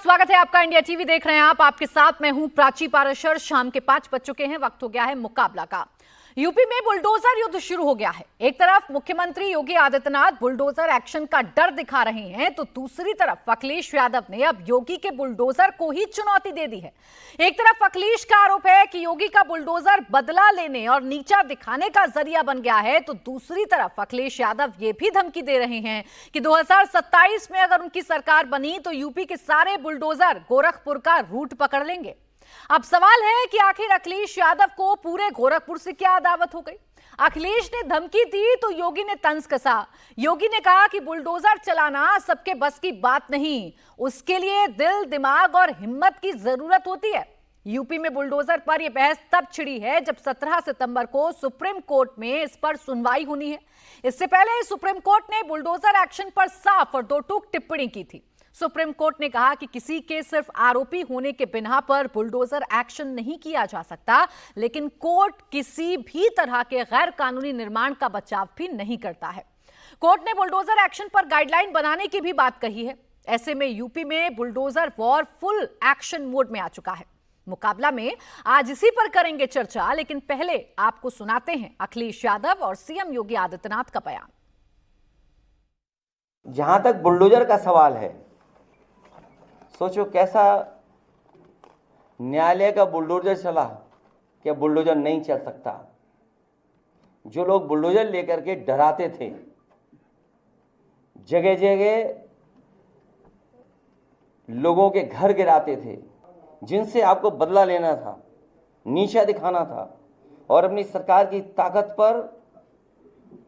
स्वागत है आपका। इंडिया टीवी देख रहे हैं आप। आपके साथ मैं हूं प्राची पाराशर। शाम के 5 बज चुके हैं। वक्त हो गया है मुकाबला का। यूपी में बुलडोजर युद्ध शुरू हो गया है। एक तरफ मुख्यमंत्री योगी आदित्यनाथ बुलडोजर एक्शन का डर दिखा रहे हैं, तो दूसरी तरफ अखिलेश यादव ने अब योगी के बुलडोजर को ही चुनौती दे दी है। एक तरफ अखिलेश का आरोप है कि योगी का बुलडोजर बदला लेने और नीचा दिखाने का जरिया बन गया है, तो दूसरी तरफ अखिलेश यादव ये भी धमकी दे रहे हैं कि 2027 में अगर उनकी सरकार बनी तो यूपी के सारे बुलडोजर गोरखपुर का रूट पकड़ लेंगे। अब सवाल है कि आखिर अखिलेश यादव को पूरे गोरखपुर से क्या अदावत हो गई। अखिलेश ने धमकी दी तो योगी ने तंज कसा। योगी ने कहा कि बुलडोजर चलाना सबके बस की बात नहीं, उसके लिए दिल, दिमाग और हिम्मत की जरूरत होती है। यूपी में बुलडोजर पर यह बहस तब छिड़ी है जब 17 सितंबर को सुप्रीम कोर्ट में इस पर सुनवाई होनी है। इससे पहले सुप्रीम कोर्ट ने बुलडोजर एक्शन पर साफ और दो टूक टिप्पणी की थी। सुप्रीम कोर्ट ने कहा कि किसी के सिर्फ आरोपी होने के बिना पर बुलडोजर एक्शन नहीं किया जा सकता, लेकिन कोर्ट किसी भी तरह के गैर कानूनी निर्माण का बचाव भी नहीं करता है। कोर्ट ने बुलडोजर एक्शन पर गाइडलाइन बनाने की भी बात कही है। ऐसे में यूपी में bulldozer war full action mode में आ चुका है। मुकाबला में आज इसी पर करेंगे चर्चा, लेकिन पहले आपको सुनाते हैं अखिलेश यादव और सीएम योगी आदित्यनाथ का बयान। जहां तक बुलडोजर का सवाल है, सोचो कैसा न्यायालय का बुलडोजर चला, क्या बुलडोजर नहीं चल सकता। जो लोग बुलडोजर लेकर के डराते थे, जगह जगह लोगों के घर गिराते थे, जिनसे आपको बदला लेना था, नीचा दिखाना था और अपनी सरकार की ताकत पर,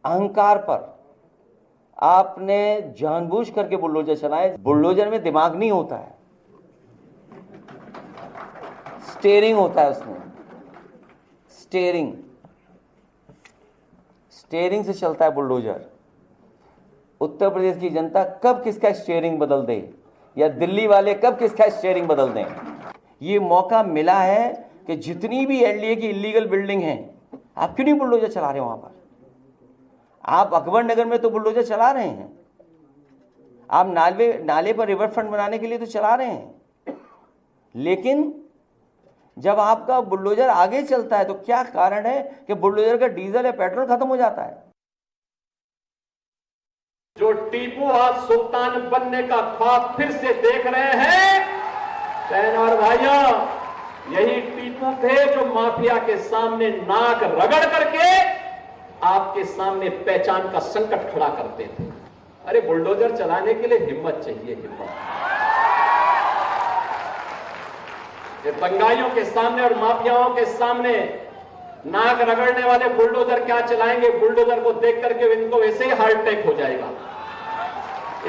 अहंकार पर आपने जानबूझ करके बुलडोजर चलाए। बुलडोजर में दिमाग नहीं होता है, स्टीयरिंग होता है। उसमें स्टीयरिंग से चलता है बुलडोजर। उत्तर प्रदेश की जनता कब किसका स्टीयरिंग बदल दे, या दिल्ली वाले कब किसका स्टीयरिंग बदल दें। ये मौका मिला है कि जितनी भी एनडीए की इलीगल बिल्डिंग है, आप क्यों नहीं बुलडोजर चला रहे हो वहां पर। आप अकबर नगर में तो बुलडोजर चला रहे हैं, आप नाले पर रिवर फ्रंट बनाने के लिए तो चला रहे हैं, लेकिन जब आपका बुलडोजर आगे चलता है तो क्या कारण है कि बुलडोजर का डीजल या पेट्रोल खत्म हो जाता है। जो टीपू आज सुल्तान बनने का ख्वाब फिर से देख रहे हैं, बहन और भाइयों, यही टीपू थे जो माफिया के सामने नाक रगड़ करके आपके सामने पहचान का संकट खड़ा करते थे। अरे बुलडोजर चलाने के लिए हिम्मत चाहिए, हिम्मत। ये दंगाइयों के सामने और माफियाओं के सामने नाक रगड़ने वाले बुलडोजर क्या चलाएंगे। बुलडोजर को देख करके इनको वैसे ही हार्ट अटैक हो जाएगा।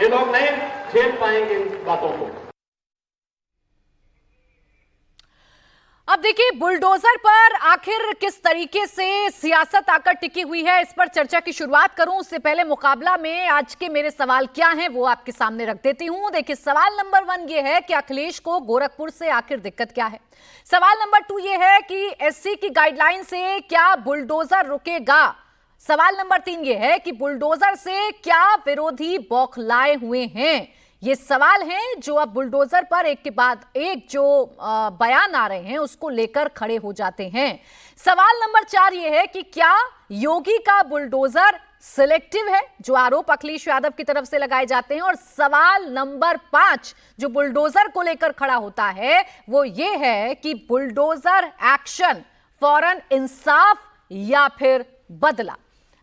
ये लोग नहीं झेल पाएंगे इन बातों को। अब देखिए, बुलडोजर पर आखिर किस तरीके से सियासत आकर टिकी हुई है, इस पर चर्चा की शुरुआत करूं उससे पहले मुकाबला में आज के मेरे सवाल क्या हैं वो आपके सामने रख देती हूं। देखिए, सवाल नंबर 1 ये है कि अखिलेश को गोरखपुर से आखिर दिक्कत क्या है। सवाल नंबर 2 ये है कि एससी की गाइडलाइन से क्या बुलडोजर रुकेगा। सवाल नंबर 3 ये है कि बुलडोजर से क्या विरोधी बौखलाए हुए हैं। ये सवाल हैं जो अब बुलडोजर पर एक के बाद एक जो बयान आ रहे हैं उसको लेकर खड़े हो जाते हैं। सवाल नंबर 4 ये है कि क्या योगी का बुलडोजर सिलेक्टिव है, जो आरोप अखिलेश यादव की तरफ से लगाए जाते हैं। और सवाल नंबर 5 जो बुलडोजर को लेकर खड़ा होता है वो ये है कि बुलडोजर एक्शन फौरन इंसाफ या फिर बदला।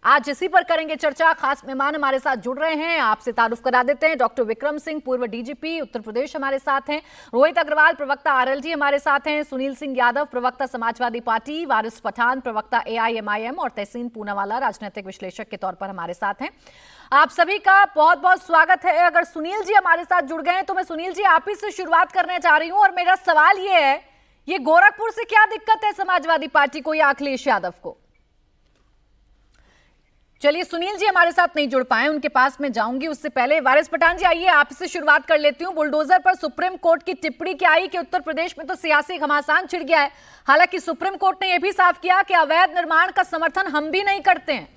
आज इसी पर करेंगे चर्चा। खास मेहमान हमारे साथ जुड़ रहे हैं, आपसे तारुफ करा देते हैं। डॉक्टर विक्रम सिंह, पूर्व डीजीपी उत्तर प्रदेश, हमारे साथ हैं। रोहित अग्रवाल, प्रवक्ता आरएलडी, हमारे साथ हैं। सुनील सिंह यादव, प्रवक्ता समाजवादी पार्टी। वारिस पठान, प्रवक्ता एआईएमआईएम। और तहसीन पूनावाला, राजनीतिक विश्लेषक के तौर पर हमारे साथ हैं। आप सभी का बहुत बहुत स्वागत है। अगर सुनील जी हमारे साथ जुड़ गए हैं तो मैं सुनील जी आप ही से शुरुआत करना चाह रही हूं, और मेरा सवाल ये है, ये गोरखपुर से क्या दिक्कत है समाजवादी पार्टी को या अखिलेश यादव को। चलिए, सुनील जी हमारे साथ नहीं जुड़ पाए, उनके पास मैं जाऊंगी। उससे पहले वारिस पठान जी, आइए आपसे शुरुआत कर लेती हूं। बुलडोजर पर सुप्रीम कोर्ट की टिप्पणी क्या आई कि उत्तर प्रदेश में तो सियासी घमासान छिड़ गया है। हालांकि सुप्रीम कोर्ट ने यह भी साफ किया कि अवैध निर्माण का समर्थन हम भी नहीं करते हैं।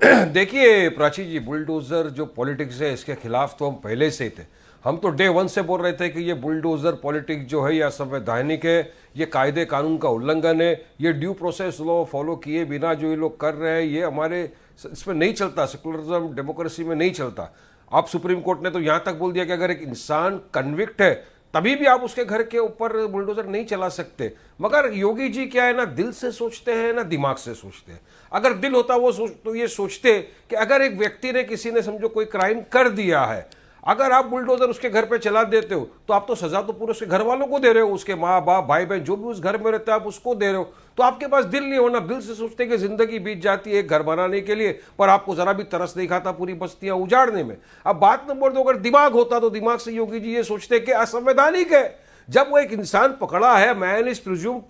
देखिए प्राची जी, बुलडोजर जो पॉलिटिक्स है इसके खिलाफ तो हम पहले से ही थे। हम तो डे वन से बोल रहे थे कि ये बुलडोजर पॉलिटिक्स जो है ये असंवैधानिक है, ये कायदे कानून का उल्लंघन है, ये ड्यू प्रोसेस लॉ फॉलो किए बिना जो ये लोग कर रहे हैं ये हमारे इसमें नहीं चलता, सेकुलरिज्म डेमोक्रेसी में नहीं चलता। अब सुप्रीम कोर्ट ने तो यहाँ तक बोल दिया कि अगर एक इंसान कन्विक्ट है तभी भी आप उसके घर के ऊपर बुलडोजर नहीं चला सकते। मगर योगी जी क्या है ना, दिल से सोचते हैं ना दिमाग से सोचते हैं। अगर दिल होता वो तो ये सोचते कि अगर एक व्यक्ति ने, किसी ने समझो कोई क्राइम कर दिया है, अगर आप बुलडोजर उसके घर पे चला देते हो तो आप तो सजा तो पूरे उसके घर वालों को दे रहे हो, उसके माँ बाप भाई बहन जो भी उस घर में रहते हैं आप उसको दे रहे हो। तो आपके पास दिल नहीं होना, दिल से सोचते कि जिंदगी बीत जाती है एक घर बनाने के लिए, पर आपको जरा भी तरस नहीं खाता पूरी बस्तियां उजाड़ने में। अब बात नंबर 2, अगर दिमाग होता तो दिमाग से योगी जी ये सोचते कि असंवैधानिक है। जब वो एक इंसान पकड़ा है, man is presumed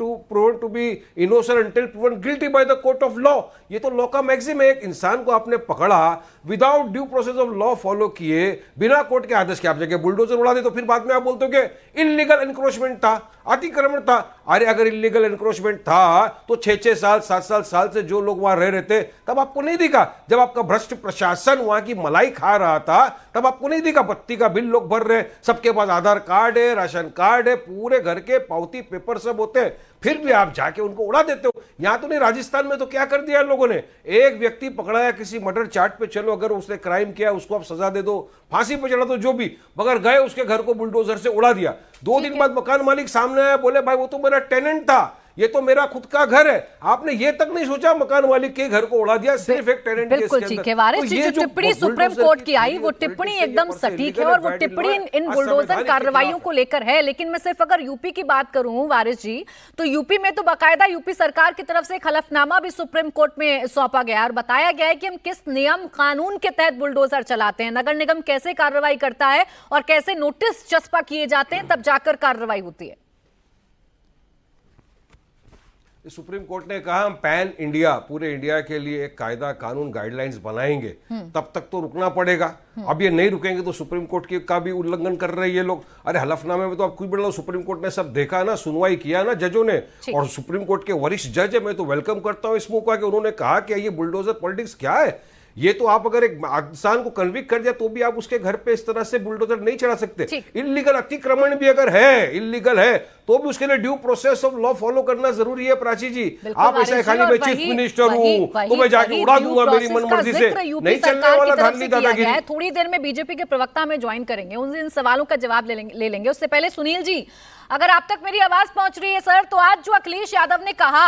to be innocent until proven guilty by the court of law, ये तो लॉ का मैक्सिम है। एक इंसान को आपने पकड़ा without due process of law follow किए, बिना कोर्ट के आदेश के आप जगह बुलडोजर उड़ा दे, तो फिर बाद में आप बोलते हो कि इलीगल एनक्रोचमेंट था, अतिक्रमण था। अरे अगर इलीगल एनक्रोचमेंट था तो 6-6 साल 7 साल से जो लोग वहां रह रहे थे तब आपको नहीं दिखा? जब आपका भ्रष्ट प्रशासन वहां की मलाई खा रहा था तब आपको नहीं दिखा? बत्ती का बिल लोग भर रहे हैं, सबके पास आधार कार्ड है, राशन कार्ड है, पूरे घर के पावती पेपर सब होते हैं, फिर भी आप जाके उनको उड़ा देते हो। यहां तो नहीं, राजस्थान में तो क्या कर दिया लोगों ने, एक व्यक्ति पकड़ा है किसी मर्डर चार्ट पे, चलो अगर उसने क्राइम किया उसको आप सजा दे दो, फांसी पे चढ़ा दो, जो भी, मगर गए उसके घर को बुलडोजर से उड़ा दिया। 2 दिन बाद मकान मालिक सामने आया, बोले भाई वो तो मेरा टेनेंट था, ये तो मेरा खुद का घर है। आपने ये तक नहीं सोचा मकान मालिक के घर को उड़ा दिया सिर्फ एक टेनेंट के इसके बिल्कुल अंदर। ठीक है वारिस जी, जो टिप्पणी सुप्रीम कोर्ट की आई वो टिप्पणी एकदम सटीक है और वो टिप्पणी इन बुलडोजर कार्रवाइयों को लेकर है। लेकिन मैं सिर्फ अगर यूपी की बात करूं वारिस जी, तो यूपी में तो बाकायदा यूपी सरकार की तरफ से एक हलफनामा भी सुप्रीम कोर्ट में सौंपा गया और बताया गया है कि हम किस नियम कानून के तहत बुलडोजर चलाते हैं, नगर निगम कैसे कार्रवाई करता है और कैसे नोटिस चस्पा किए जाते हैं, तब जाकर कार्रवाई होती है। सुप्रीम कोर्ट ने कहा हम पैन इंडिया, पूरे इंडिया के लिए एक कायदा कानून गाइडलाइंस बनाएंगे, तब तक तो रुकना पड़ेगा। अब ये नहीं रुकेंगे तो सुप्रीम कोर्ट की का भी उल्लंघन कर रहे हैं ये लोग। अरे हलफनामे में तो आप कुछ बोल, सुप्रीम कोर्ट ने सब देखा ना, सुनवाई किया ना जजों ने, और सुप्रीम कोर्ट के वरिष्ठ जज है, मैं तो वेलकम करता हूं इस मौका कि उन्होंने कहा कि ये बुलडोजर पॉलिटिक्स क्या है। ये तो आप अगर एक इंसान को कन्विक्ट कर दिया तो भी आप उसके घर पे इस तरह से बुलडोजर नहीं चढ़ा सकते। इल्लीगल अतिक्रमण भी अगर है, इल्लीगल है, तो भी उसके लिए due process of law follow करना जरूरी है। प्राची जी, आप ऐसा खाली मैं चीफ मिनिस्टर हूं तो मैं जाके उड़ा दूंगा मेरी मनमर्जी से, नहीं चलने वाला धांधली दादागिरी। थोड़ी देर में बीजेपी के प्रवक्ता में ज्वाइन करेंगे, उन सवालों का जवाब ले लेंगे। उससे पहले सुनील जी, अगर आप तक मेरी आवाज पहुंच रही है सर, तो आज जो अखिलेश यादव ने कहा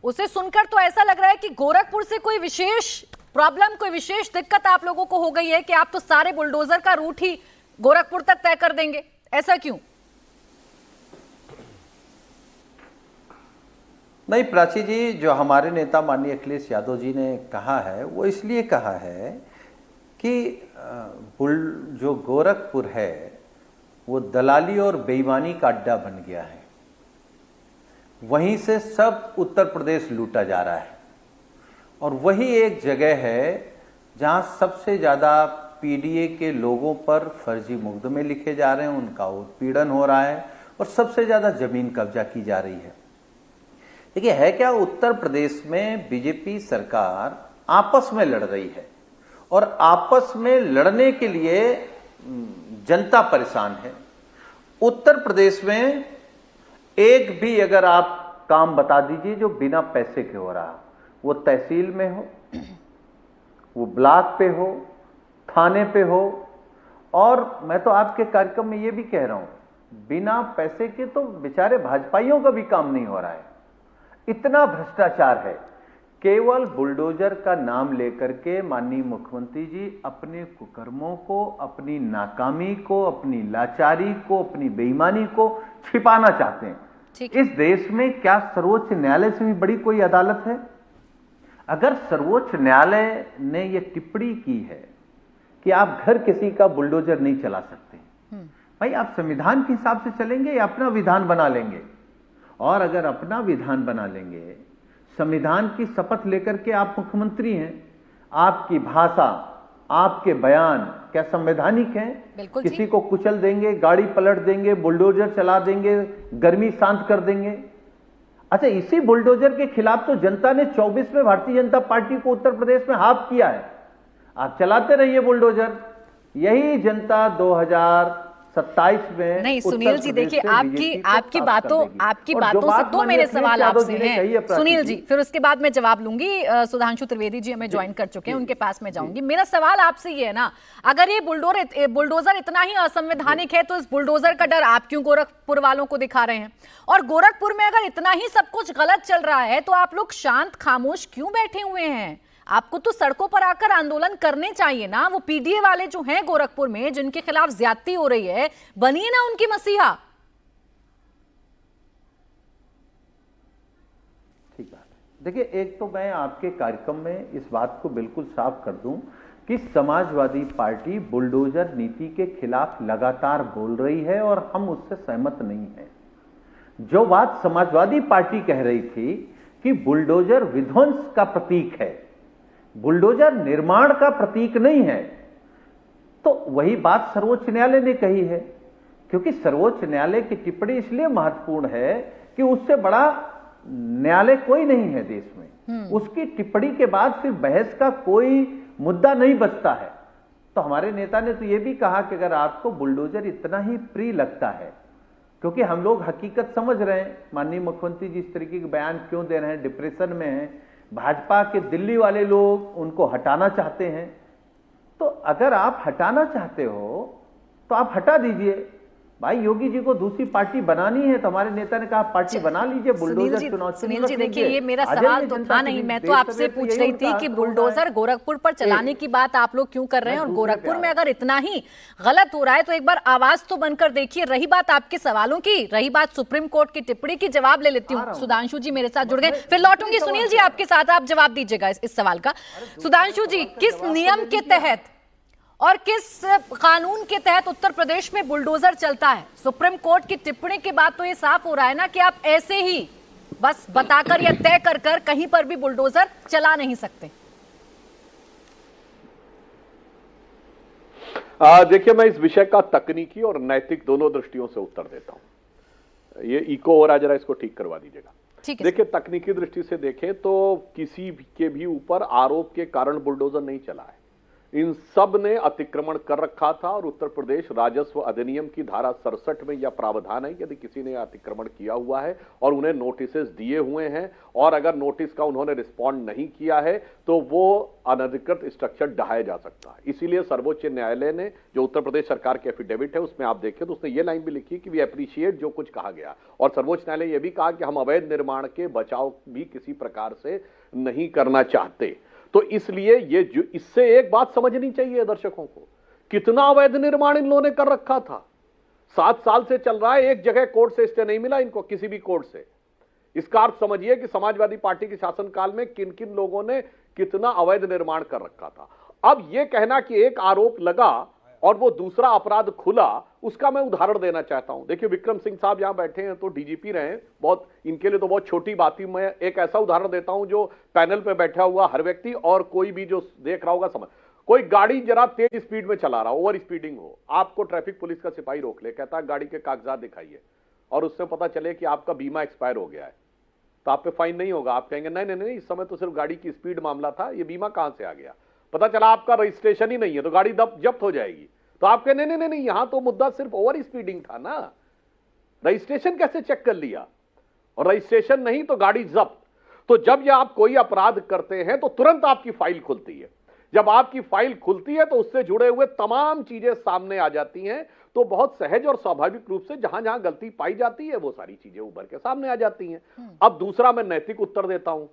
उसे सुनकर तो ऐसा लग रहा है कि गोरखपुर से कोई विशेष प्रॉब्लम, कोई विशेष दिक्कत आप लोगों को हो गई है कि आप तो सारे बुलडोजर का रूट ही गोरखपुर तक तय कर देंगे, ऐसा क्यों? नहीं प्राची जी, जो हमारे नेता माननीय अखिलेश यादव जी ने कहा है वो इसलिए कहा है कि जो गोरखपुर है वो दलाली और बेईमानी का अड्डा बन गया है, वहीं से सब उत्तर प्रदेश लूटा जा रहा है, और वही एक जगह है जहां सबसे ज्यादा पीडीए के लोगों पर फर्जी मुकदमे लिखे जा रहे हैं, उनका उत्पीड़न हो रहा है और सबसे ज्यादा जमीन कब्जा की जा रही है। देखिए है क्या, उत्तर प्रदेश में बीजेपी सरकार आपस में लड़ रही है और आपस में लड़ने के लिए जनता परेशान है। उत्तर प्रदेश में एक भी अगर आप काम बता दीजिए जो बिना पैसे के हो रहा, वो तहसील में हो, वो ब्लॉक पे हो, थाने पे हो, और मैं तो आपके कार्यक्रम में ये भी कह रहा हूं, बिना पैसे के तो बेचारे भाजपाइयों का भी काम नहीं हो रहा है। इतना भ्रष्टाचार है। केवल बुलडोजर का नाम लेकर के माननीय मुख्यमंत्री जी अपने कुकर्मों को, अपनी नाकामी को, अपनी लाचारी को, अपनी बेईमानी को छिपाना चाहते हैं। इस देश में क्या सर्वोच्च न्यायालय से भी बड़ी कोई अदालत है? अगर सर्वोच्च न्यायालय ने यह टिप्पणी की है कि आप घर किसी का बुलडोजर नहीं चला सकते, भाई आप संविधान के हिसाब से चलेंगे या अपना विधान बना लेंगे? और अगर अपना विधान बना लेंगे, संविधान की शपथ लेकर के आप मुख्यमंत्री हैं, आपकी भाषा, आपके बयान क्या संवैधानिक हैं? किसी को कुचल देंगे, गाड़ी पलट देंगे, बुलडोजर चला देंगे, गर्मी शांत कर देंगे। अच्छा, इसी बुलडोजर के खिलाफ तो जनता ने 24 में भारतीय जनता पार्टी को उत्तर प्रदेश में हाफ किया है। आप चलाते रहिए बुलडोजर। यही जनता 2027 में नहीं उत्तर सुनील जी, प्रदेश देखिए से आपकी बीजेपी को आपकी साफ बातों कर देगी। आपकी और जो बातों से बात दो माननीय मेरे अखिलेश सवाल यादव आपसे जी ने कही है, हैं प्राची सुनील जी, जी, फिर उसके बाद मैं जवाब लूंगी। सुधांशु त्रिवेदी जी हमें ज्वाइन कर चुके हैं, उनके पास में जाऊंगी। मेरा सवाल आपसे ये है ना, अगर ये बुलडोजर इतना ही असंवैधानिक है तो इस बुलडोजर का डर आप क्यों गोरखपुर वालों को दिखा रहे हैं? और गोरखपुर में अगर इतना ही सब कुछ गलत चल रहा है तो आप लोग शांत खामोश क्यों बैठे हुए हैं? आपको तो सड़कों पर आकर आंदोलन करने चाहिए ना। वो पीडीए वाले जो हैं गोरखपुर में, जिनके खिलाफ ज्यादती हो रही है, बनिए ना उनकी मसीहा। ठीक है, देखिए, एक तो मैं आपके कार्यक्रम में इस बात को बिल्कुल साफ कर दूं कि समाजवादी पार्टी बुलडोजर नीति के खिलाफ लगातार बोल रही है और हम उससे सहमत नहीं हैं। जो बात समाजवादी पार्टी कह रही थी कि बुलडोजर विध्वंस का प्रतीक है, बुलडोजर निर्माण का प्रतीक नहीं है, तो वही बात सर्वोच्च न्यायालय ने कही है। क्योंकि सर्वोच्च न्यायालय की टिप्पणी इसलिए महत्वपूर्ण है कि उससे बड़ा न्यायालय कोई नहीं है देश में। उसकी टिप्पणी के बाद फिर बहस का कोई मुद्दा नहीं बचता है। तो हमारे नेता ने तो यह भी कहा कि अगर आपको बुलडोजर इतना ही प्रिय लगता है, क्योंकि हम लोग हकीकत समझ रहे हैं, माननीय मुख्यमंत्री जी इस तरीके के बयान क्यों दे रहे हैं, डिप्रेशन में हैं, भाजपा के दिल्ली वाले लोग उनको हटाना चाहते हैं। तो अगर आप हटाना चाहते हो तो आप हटा दीजिए। भाई योगी जी को दूसरी पार्टी बनानी है तो हमारे नेता ने कहा पार्टी बना लीजिए, बुलडोजर चुनाव। सुनील जी देखिए, ये मेरा सवाल तो था नहीं, मैं तो आपसे पूछ रही थी कि बुलडोजर गोरखपुर पर चलाने की बात आप लोग क्यों कर रहे हैं, और गोरखपुर में अगर इतना ही गलत हो रहा है तो एक बार आवाज तो बनकर देखिए। रही बात आपके सवालों की, रही बात सुप्रीम कोर्ट की टिप्पणी की, जवाब ले लेती हूँ। सुधांशु जी मेरे साथ जुड़ गए, फिर लौटूंगी सुनील जी आपके साथ, आप जवाब दीजिएगा इस सवाल का। सुधांशु जी, किस नियम के तहत और किस कानून के तहत उत्तर प्रदेश में बुलडोजर चलता है? सुप्रीम कोर्ट की टिप्पणी के बाद तो ये साफ हो रहा है ना कि आप ऐसे ही बस बताकर या तय कर कर कहीं पर भी बुलडोजर चला नहीं सकते। देखिए, मैं इस विषय का तकनीकी और नैतिक दोनों दृष्टियों से उत्तर देता हूं। ये इको हो रहा है, जरा इसको ठीक करवा दीजिएगा। ठीक है। देखिए, तकनीकी दृष्टि से देखें तो किसी के भी ऊपर आरोप के कारण बुलडोजर नहीं चला है। इन सब ने अतिक्रमण कर रखा था और उत्तर प्रदेश राजस्व अधिनियम की धारा 67 में यह प्रावधान है, यदि किसी ने अतिक्रमण किया हुआ है और उन्हें नोटिसेस दिए हुए हैं और अगर नोटिस का उन्होंने रिस्पॉन्ड नहीं किया है तो वो अनधिकृत स्ट्रक्चर ढहाया जा सकता है। इसीलिए सर्वोच्च न्यायालय ने, जो उत्तर प्रदेश सरकार के एफिडेविट है उसमें आप देखें तो उसने ये लाइन भी लिखी कि वी अप्रिशिएट जो कुछ कहा गया, और सर्वोच्च न्यायालय यह भी कहा कि हम अवैध निर्माण के बचाव भी किसी प्रकार से नहीं करना चाहते। तो इसलिए ये जो, इससे एक बात समझनी चाहिए दर्शकों को, कितना अवैध निर्माण इन लोगों ने कर रखा था। 7 साल से चल रहा है, एक जगह कोर्ट से स्टे नहीं मिला इनको, किसी भी कोर्ट से। इसका अर्थ समझिए कि समाजवादी पार्टी के शासनकाल में किन किन लोगों ने कितना अवैध निर्माण कर रखा था। अब यह कहना कि एक आरोप लगा और वो दूसरा अपराध खुला, उसका मैं उदाहरण देना चाहता हूं। देखिए, विक्रम सिंह साहब यहां बैठे हैं तो डीजीपी रहे, बहुत इनके लिए तो बहुत छोटी बात ही। मैं एक ऐसा उदाहरण देता हूं जो पैनल पे बैठा हुआ हर व्यक्ति और कोई भी जो देख रहा होगा समझ। कोई गाड़ी जरा तेज स्पीड में चला रहा, ओवर स्पीडिंग हो, आपको ट्रैफिक पुलिस का सिपाही रोक ले, कहता है गाड़ी के कागजात दिखाइए, और उससे पता चले कि आपका बीमा एक्सपायर हो गया है, तो आप पे फाइन नहीं होगा। आप कहेंगे नहीं नहीं नहीं, इस समय तो सिर्फ गाड़ी की स्पीड मामला था, ये बीमा कहां से आ गया? पता चला आपका रजिस्ट्रेशन ही नहीं है तो गाड़ी जब्त हो जाएगी। तो आप कहें नहीं नहीं नहीं, यहां तो मुद्दा सिर्फ ओवर स्पीडिंग था ना, रजिस्ट्रेशन कैसे चेक कर लिया? और रजिस्ट्रेशन नहीं तो गाड़ी जब्त। तो जब ये आप कोई अपराध करते हैं तो तुरंत आपकी फाइल खुलती है। जब आपकी फाइल खुलती है तो उससे जुड़े हुए तमाम चीजें सामने आ जाती हैं। तो बहुत सहज और स्वाभाविक रूप से जहां जहां गलती पाई जाती है वो सारी चीजें उभर के सामने आ जाती हैं। अब दूसरा मैं नैतिक उत्तर देता हूं।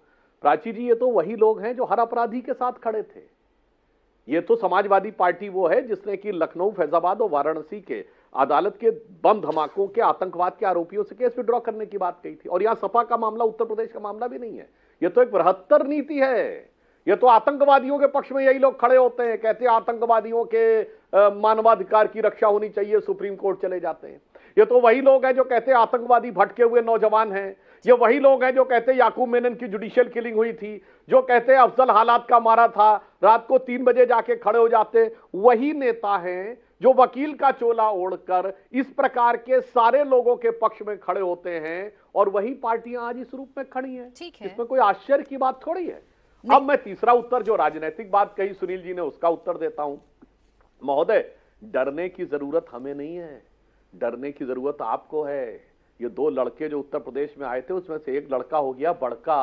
प्राची जी, ये तो वही लोग हैं जो हर अपराधी के साथ खड़े थे। ये तो समाजवादी पार्टी वो है जिसने कि लखनऊ, फैजाबाद और वाराणसी के अदालत के बम धमाकों के आतंकवाद के आरोपियों से केस विड्रॉ करने की बात कही थी। और यहां सपा का मामला उत्तर प्रदेश का मामला भी नहीं है, यह तो एक बृहत्तर नीति है। ये तो आतंकवादियों के पक्ष में यही लोग खड़े होते हैं, कहते हैं आतंकवादियों के मानवाधिकार की रक्षा होनी चाहिए, सुप्रीम कोर्ट चले जाते हैं। ये तो वही लोग हैं जो कहते हैं आतंकवादी भटके हुए नौजवान हैं। ये वही लोग हैं जो कहते हैं याकूब मेनन की जुडिशियल किलिंग हुई थी, जो कहते हैं अफजल हालात का मारा था, रात को 3 बजे जाके खड़े हो जाते। वही नेता हैं जो वकील का चोला ओढ़कर इस प्रकार के सारे लोगों के पक्ष में खड़े होते हैं और वही पार्टियां आज इस रूप में खड़ी हैं। ठीक है। इसमें कोई आश्चर्य की बात थोड़ी है। अब मैं तीसरा उत्तर, जो राजनीतिक बात कही सुनील जी ने, उसका उत्तर देता हूं। महोदय, डरने की जरूरत हमें नहीं है, डरने की जरूरत आपको है। ये दो लड़के जो उत्तर प्रदेश में आए थे, उसमें से एक लड़का हो गया बड़का,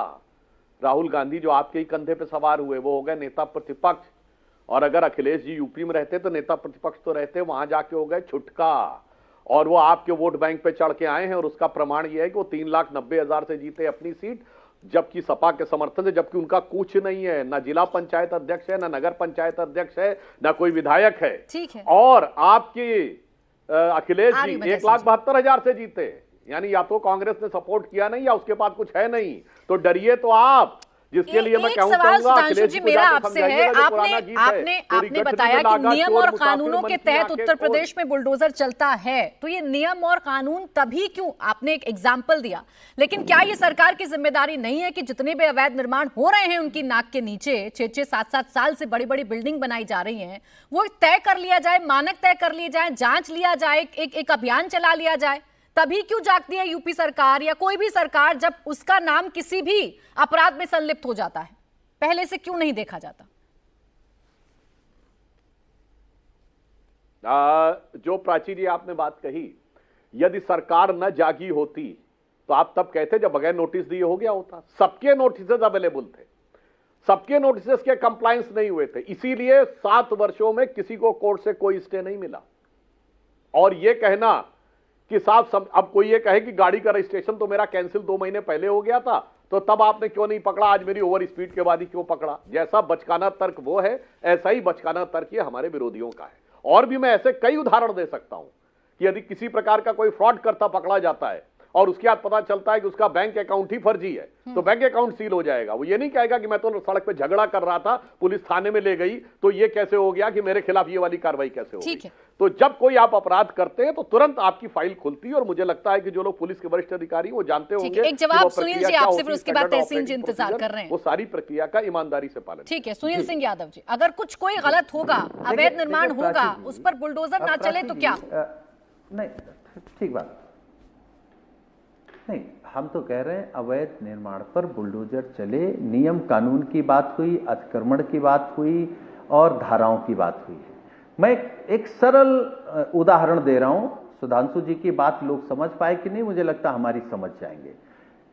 राहुल गांधी, जो आपके ही कंधे पे सवार हुए, वो हो गए नेता प्रतिपक्ष। और अगर अखिलेश जी यूपी में रहते तो नेता प्रतिपक्ष तो रहते, वहां जाके हो गए छुटका। और वो आपके वोट बैंक पे चढ़ के आए हैं, और उसका प्रमाण ये है कि वो 3,90,000 से जीते अपनी सीट, जबकि सपा के समर्थन से, जबकि उनका कुछ नहीं है, ना जिला पंचायत अध्यक्ष है, ना नगर पंचायत अध्यक्ष है, ना कोई विधायक है। ठीक है। और आपकी अखिलेश जी 1,72,000 से जीते, यानी या तो कांग्रेस ने सपोर्ट किया नहीं या उसके पास कुछ है नहीं। तो डरिए तो आप, जिसके लिए मैं कहूं सवाल कहूंगा, सुधांशु जी मेरा आपसे है, आपने बताया कि नियम और कानूनों के तहत उत्तर प्रदेश में बुलडोजर चलता है, तो ये नियम और कानून तभी क्यों, आपने एक एग्जाम्पल दिया, लेकिन क्या ये सरकार की जिम्मेदारी नहीं है कि जितने भी अवैध निर्माण हो रहे हैं उनकी नाक के नीचे 6-6, 7-7 साल से बड़ी बड़ी बिल्डिंग बनाई जा रही है, वो तय कर लिया जाए, मानक तय कर लिए जाए, जांच लिया जाए, एक अभियान चला लिया जाए? तभी क्यों जागती है यूपी सरकार या कोई भी सरकार जब उसका नाम किसी भी अपराध में संलिप्त हो जाता है? पहले से क्यों नहीं देखा जाता? जो प्राची जी आपने बात कही, यदि सरकार न जागी होती तो आप तब कहते जब बगैर नोटिस दिए हो गया होता। सबके नोटिसेस अवेलेबल थे, सबके नोटिसेस के कंप्लायंस नहीं हुए थे, इसीलिए 7 वर्षों में किसी को कोर्ट से कोई स्टे नहीं मिला। और यह कहना कि साहब अब कोई ये कहे कि गाड़ी का रजिस्ट्रेशन तो मेरा कैंसिल 2 महीने पहले हो गया था, तो तब आपने क्यों नहीं पकड़ा, आज मेरी ओवर स्पीड के बाद ही क्यों पकड़ा, जैसा बचकाना तर्क वो है, ऐसा ही बचकाना तर्क ये हमारे विरोधियों का है। और भी मैं ऐसे कई उदाहरण दे सकता हूं कि यदि किसी प्रकार का कोई फ्रॉड करता पकड़ा जाता है और उसके बाद पता चलता है कि उसका बैंक अकाउंट ही फर्जी है, तो बैंक अकाउंट सील हो जाएगा। वो ये नहीं कहेगा कि मैं तो सड़क पे झगड़ा कर रहा था, पुलिस थाने में ले गई, तो ये कैसे हो गया कि मेरे खिलाफ ये वाली कार्रवाई कैसे हो गई। तो जब कोई आप अपराध करते हैं तो तुरंत आपकी फाइल खुलती है, और मुझे लगता है कि जो लोग पुलिस के वरिष्ठ अधिकारी वो जानते होंगे। एक जवाब सुनील जी आपसे, फिर उसके बाद तहसीन जी इंतजार कर रहे हैं। वो सारी प्रक्रिया का ईमानदारी से पालन। ठीक है, सुनील सिंह यादव जी, अगर कुछ कोई गलत होगा, अवैध निर्माण होगा, उस पर बुलडोजर ना चले तो क्या? नहीं, ठीक बात नहीं, हम तो कह रहे हैं अवैध निर्माण पर बुलडोजर चले, नियम कानून की बात हुई, अतिक्रमण की बात हुई और धाराओं की बात हुई है। मैं एक सरल उदाहरण दे रहा हूं, सुधांशु जी की बात लोग समझ पाए कि नहीं, मुझे लगता हमारी समझ जाएंगे।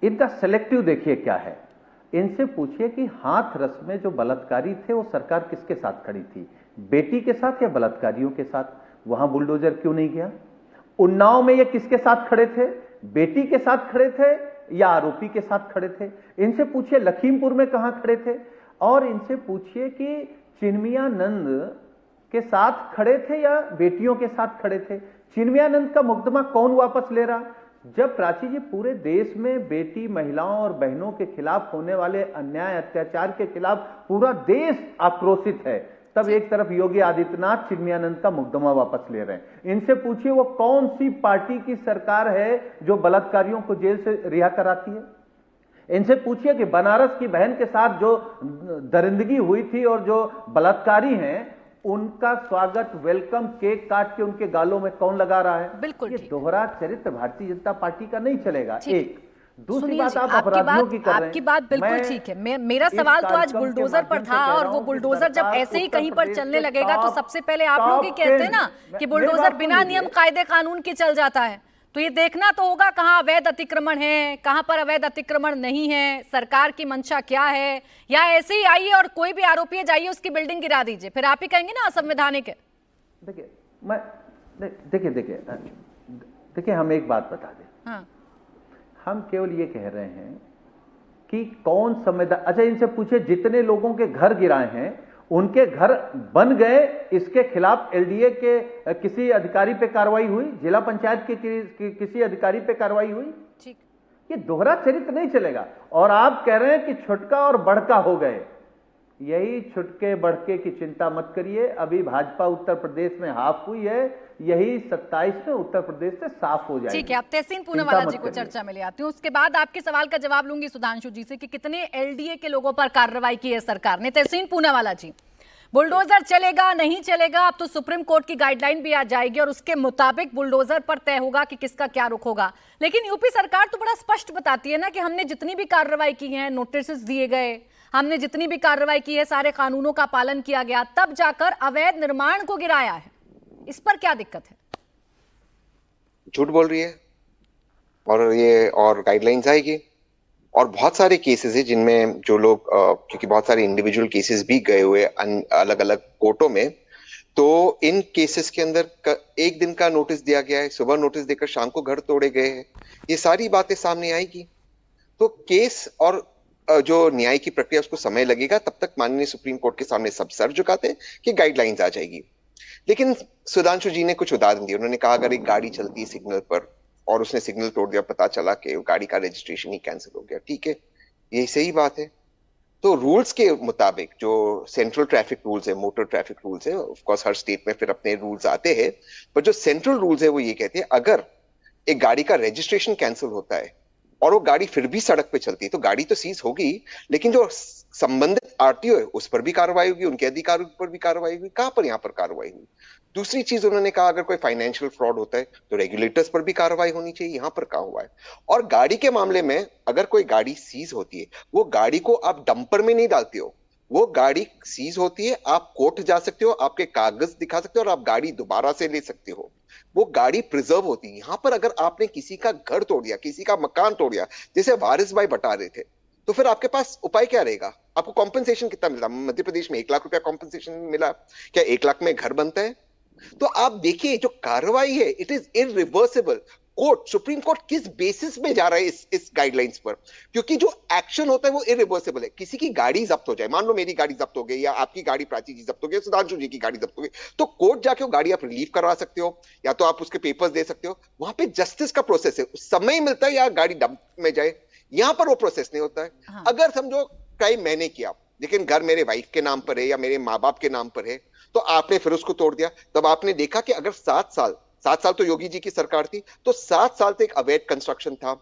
इनका सेलेक्टिव देखिए क्या है, इनसे पूछिए कि हाथरस में जो बलात्कारी थे वो सरकार किसके साथ खड़ी थी, बेटी के साथ या बलात्कारियों के साथ? वहां बुलडोजर क्यों नहीं गया? उन्नाव में ये किसके साथ खड़े थे, बेटी के साथ खड़े थे या आरोपी के साथ खड़े थे? इनसे पूछिए लखीमपुर में कहां खड़े थे, और इनसे पूछिए कि चिन्मयानंद के साथ खड़े थे या बेटियों के साथ खड़े थे। चिन्मयानंद का मुकदमा कौन वापस ले रहा? जब प्राची जी पूरे देश में बेटी, महिलाओं और बहनों के खिलाफ होने वाले अन्याय अत्याचार के खिलाफ पूरा देश आक्रोशित है, तब एक तरफ योगी आदित्यनाथ चिन्मयानंद का मुकदमा वापस ले रहे हैं। इनसे पूछिए वो कौन सी पार्टी की सरकार है जो बलात्कारियों को जेल से रिहा कराती है? इनसे पूछिए कि बनारस की बहन के साथ जो दरिंदगी हुई थी और जो बलात्कारी हैं उनका स्वागत, वेलकम केक काट के उनके गालों में कौन लगा रहा है? बिल्कुल, ये दोहरा चरित्र भारतीय जनता पार्टी का नहीं चलेगा। एक दूसरी सुनील बात, जी, आप अपराधियों की कर रहे हैं। आपकी बात बिल्कुल ठीक है। मेरा सवाल तो आज बुलडोजर पर था, और वो बुलडोजर जब ऐसे ही कहीं पर चलने लगेगा तो सबसे पहले आप लोग ही कहते हैं ना कि बुलडोजर बिना नियम कायदे कानून के चल जाता है, तो ये देखना तो होगा कहां अवैध अतिक्रमण है, कहां पर अवैध अतिक्रमण नहीं है, सरकार की मंशा क्या है, या ऐसे ही आइए और कोई भी आरोपी जाइए उसकी बिल्डिंग गिरा दीजिए, फिर आप ही कहेंगे ना असंवैधानिक है। देखिए हम एक बात बता दें, हाँ। हम केवल ये कह रहे हैं कि कौन संविधान, अच्छा इनसे पूछे जितने लोगों के घर गिराए हैं उनके घर बन गए, इसके खिलाफ एलडीए के किसी अधिकारी पे कार्रवाई हुई, जिला पंचायत के किसी अधिकारी पे कार्रवाई हुई? ठीक, ये दोहरा चरित्र नहीं चलेगा। और आप कह रहे हैं कि छुटका और बड़का हो गए, यही छुटके बढ़के की चिंता मत करिए, अभी भाजपा उत्तर प्रदेश में हाफ हुई है, यही 27 में उत्तर प्रदेश से साफ हो जाएगी। ठीक है, अब तहसीन पूनावाला जी को चर्चा में ले आती हूँ, उसके बाद आपके सवाल का जवाब लूंगी सुधांशु जी से कि कितने एलडीए के लोगों पर कार्रवाई की है सरकार ने। तहसीन पूनावाला जी, बुलडोजर चलेगा नहीं चलेगा, अब तो सुप्रीम कोर्ट की गाइडलाइन भी आ जाएगी और उसके मुताबिक बुलडोजर पर तय होगा कि किसका क्या रुख होगा। लेकिन यूपी सरकार तो बड़ा स्पष्ट बताती है ना कि हमने जितनी भी कार्रवाई की है, नोटिस दिए गए, हमने जितनी भी कार्रवाई की है, सारे कानूनों का पालन किया गया, तब जाकर अवैध निर्माण को गिराया है। इस पर क्या दिक्कत है? झूठ बोल रही है और गाइडलाइंस आएगी और बहुत सारे केसेस है जिनमें जो लोग क्योंकि बहुत सारे इंडिविजुअल केसेस भी गए हुए अलग अलग कोर्टों में, तो इन केसेस के अंदर एक दिन का नोटिस दिया गया है, सुबह नोटिस देकर शाम को घर तोड़े गए हैं। ये सारी बातें सामने आएगी तो केस और जो न्याय की प्रक्रिया उसको समय लगेगा। तब तक माननीय सुप्रीम कोर्ट के सामने सब सर झुकाते हैं कि गाइडलाइंस आ जाएगी। लेकिन सुधांशु जी ने कुछ उदाहरण दिए। उन्होंने कहा अगर एक गाड़ी चलती है सिग्नल पर और उसने सिग्नल तोड़ दिया, पता चला कि गाड़ी का रजिस्ट्रेशन ही कैंसिल हो गया, ठीक है, ये सही बात है। तो रूल्स के मुताबिक जो सेंट्रल ट्रैफिक रूल्स है, मोटर ट्रैफिक रूल्स है, ऑफ कोर्स हर स्टेट में फिर अपने रूल्स आते हैं, पर जो सेंट्रल रूल्स है वो ये कहते हैं अगर एक गाड़ी का रजिस्ट्रेशन कैंसिल होता है और वो गाड़ी फिर भी सड़क पे चलती है तो गाड़ी तो सीज होगी, लेकिन जो संबंधित आरटीओ है उस पर भी कार्रवाई होगी, उनके अधिकारियों पर भी कार्रवाई होगी। कहां पर यहाँ पर कार्रवाई हुई? दूसरी चीज उन्होंने कहा अगर कोई फाइनेंशियल फ्रॉड होता है तो रेगुलेटर्स पर भी कार्रवाई होनी चाहिए। यहाँ पर कहां हुआ है? और गाड़ी के मामले में अगर कोई गाड़ी सीज होती है, वो गाड़ी को आप डंपर में नहीं डालते हो, वो गाड़ी सीज होती है, आप कोर्ट जा सकते हो, आपके कागज दिखा सकते हो और आप गाड़ी दोबारा से ले सकते हो। वो गाड़ी प्रिजर्व होती है। यहां पर अगर आपने किसी का घर तोड़ दिया, किसी का मकान तोड़ दिया, जैसे वारिस भाई बता रहे थे, तो फिर आपके पास उपाय क्या रहेगा? आपको कॉम्पेंसेशन कितना मिला? मध्य प्रदेश में 1 लाख रुपया कॉम्पेंसेशन मिला। क्या 1 लाख में घर बनता है? तो आप देखिए जो कार्रवाई है it is irreversible. Court, supreme court किस बेसिस में जा रहा है इस गाइडलाइंस पर? क्योंकि जो एक्शन होता है वो इरिवर्सिबल है। किसी की गाड़ी जब्त हो जाए, मान लो मेरी गाड़ी जब्त हो गई या आपकी गाड़ी प्राची जी जब्त हो गई, सुधांशु जी की गाड़ी जब्त हो गई, तो कोर्ट जाके वो गाड़ी आप रिलीव करवा सकते हो या तो आप उसके पेपर्स दे सकते हो। वहां पे जस्टिस का प्रोसेस है, समय मिलता है या गाड़ी डंप में जाए। यहां पर वो प्रोसेस नहीं होता है। हाँ। अगर समझो क्राइम मैंने किया लेकिन घर मेरे वाइफ के नाम पर है या मेरे माँ बाप के नाम पर है, तो आपने फिर उसको तोड़ दिया, तब आपने देखा कि अगर 7 साल तो योगी जी की सरकार थी, तो 7 साल तक अवैध कंस्ट्रक्शन था।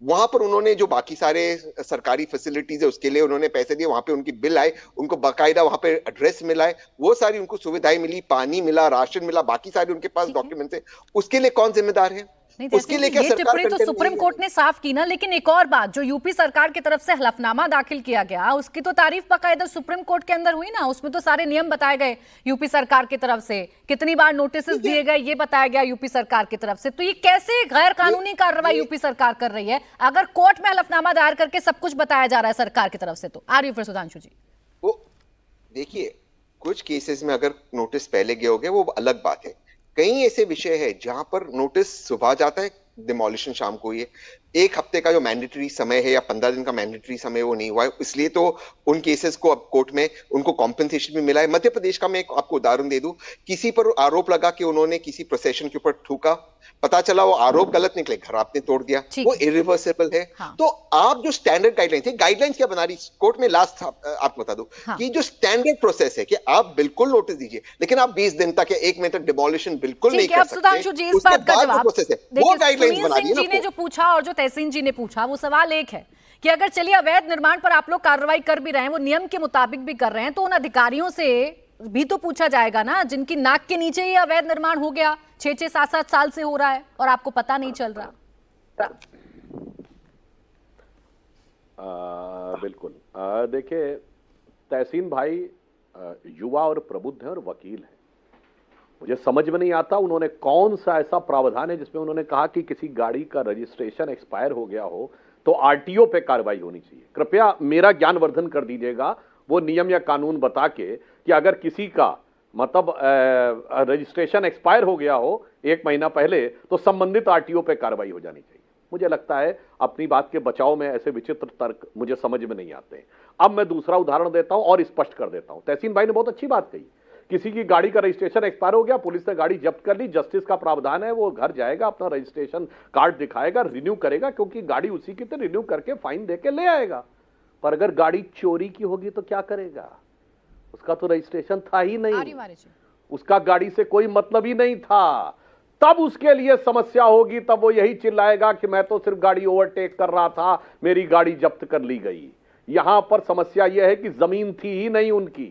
वहां पर उन्होंने जो बाकी सारे सरकारी फैसिलिटीज है उसके लिए उन्होंने पैसे दिए, वहां पे उनकी बिल आए, उनको बाकायदा वहां पे एड्रेस मिला है, वो सारी उनको सुविधाएं मिली, पानी मिला, राशन मिला, बाकी सारे उनके पास डॉक्यूमेंट्स है। उसके लिए कौन जिम्मेदार है? नहीं, उसके लिए क्या ये सरकार टिप्पणी तो कंटेम्प्ट सुप्रीम नहीं कोर्ट है? ने साफ की ना। लेकिन एक और बात, जो यूपी सरकार की तरफ से हलफनामा दाखिल किया गया उसकी तो तारीफ बाकायदा सुप्रीम कोर्ट के अंदर हुई ना। उसमें तो सारे नियम बताए गए यूपी सरकार की तरफ से, कितनी बार नोटिस दिए गए ये बताया गया यूपी सरकार की तरफ से। तो ये कैसे गैर कानूनी कार्रवाई यूपी सरकार कर रही है अगर कोर्ट में हलफनामा दायर करके सब कुछ बताया जा रहा है सरकार की तरफ से? तो आ रही हो फिर सुधांशु जी? वो देखिए, कुछ केसेस में अगर नोटिस पहले गए हो गए वो अलग बात है। कई ऐसे विषय है जहां पर नोटिस सुबह जाता है, डिमोलिशन शाम को हुई है। 1 हफ्ते का जो मैंडेटरी समय है या 15 दिन का मैंडेटरी समय वो नहीं हुआ है, इसलिए तो उन केसेस को अब कोर्ट में उनको कॉम्पेंसेशन भी मिला है। मध्य प्रदेश का मैं आपको उदाहरण दे दूं, किसी पर आरोप लगा कि उन्होंने किसी प्रोसेशन के ऊपर थूका, पता चला वो आरोप गलत निकले, घर आपने तोड़ दिया, ठीक वो है। इरिवर्सिबल है। हाँ। तो आप जो स्टैंडर्ड गाइडलाइंस है, गाइडलाइंस क्या बना रही कोर्ट में? लास्ट आपको बता दूं हाँ। कि जो स्टैंडर्ड प्रोसेस है कि आप बिल्कुल नोटिस दीजिए, लेकिन आप 20 दिन तक या 1 महीने तक डिमोलिशन बिल्कुल नहीं ठीक है। कर अब सकते। सुधांशु जी इस उसके बात का बाद जो जवाब प्रोसेस है वो देखिए, गाइडलाइंस सुनील बना दी सिंह है जी ना ने जो पूछा और जो तहसीन जी ने पूछा वो सवाल एक है कि अगर चलिए अवैध निर्माण पर आप लोग कार्रवाई कर भी रहे हैं, वो नियम के मुताबिक भी कर रहे हैं, तो उन अधिकारियों से भी तो पूछा जाएगा ना जिनकी नाक के नीचे ही अवैध निर्माण हो गया, 6-6, 7-7 साल से हो रहा है और आपको पता नहीं चल रहा। बिल्कुल। देखिए, तहसीन भाई युवा और प्रबुद्ध हैं और वकील हैं। मुझे समझ में नहीं आता उन्होंने कौन सा ऐसा प्रावधान है जिसमें उन्होंने कहा कि किसी गाड़ी का रजिस्ट्रेशन एक्सपायर हो गया हो तो आरटीओ पे कार्रवाई होनी चाहिए। कृपया मेरा ज्ञानवर्धन कर दीजिएगा वो नियम या कानून बता के कि अगर किसी का मतलब रजिस्ट्रेशन एक्सपायर हो गया हो 1 महीना पहले तो संबंधित आरटीओ पे कार्रवाई हो जानी चाहिए। मुझे लगता है अपनी बात के बचाव में ऐसे विचित्र तर्क मुझे समझ में नहीं आते। अब मैं दूसरा उदाहरण देता हूं और स्पष्ट कर देता हूं। तहसीन भाई ने बहुत अच्छी बात कही, किसी की गाड़ी का रजिस्ट्रेशन एक्सपायर हो गया, पुलिस ने गाड़ी जब्त कर ली, जस्टिस का प्रावधान है, वो घर जाएगा, अपना रजिस्ट्रेशन कार्ड दिखाएगा, रिन्यू करेगा, क्योंकि गाड़ी उसी की, तो रिन्यू करके फाइन देके ले आएगा। पर अगर गाड़ी चोरी की होगी तो क्या करेगा? उसका तो रजिस्ट्रेशन था ही नहीं, उसका गाड़ी से कोई मतलब ही नहीं था, तब उसके लिए समस्या होगी। तब वो यही चिल्लाएगा कि मैं तो सिर्फ गाड़ी ओवरटेक कर रहा था, मेरी गाड़ी जब्त कर ली गई। यहां पर समस्या यह है कि जमीन थी ही नहीं उनकी,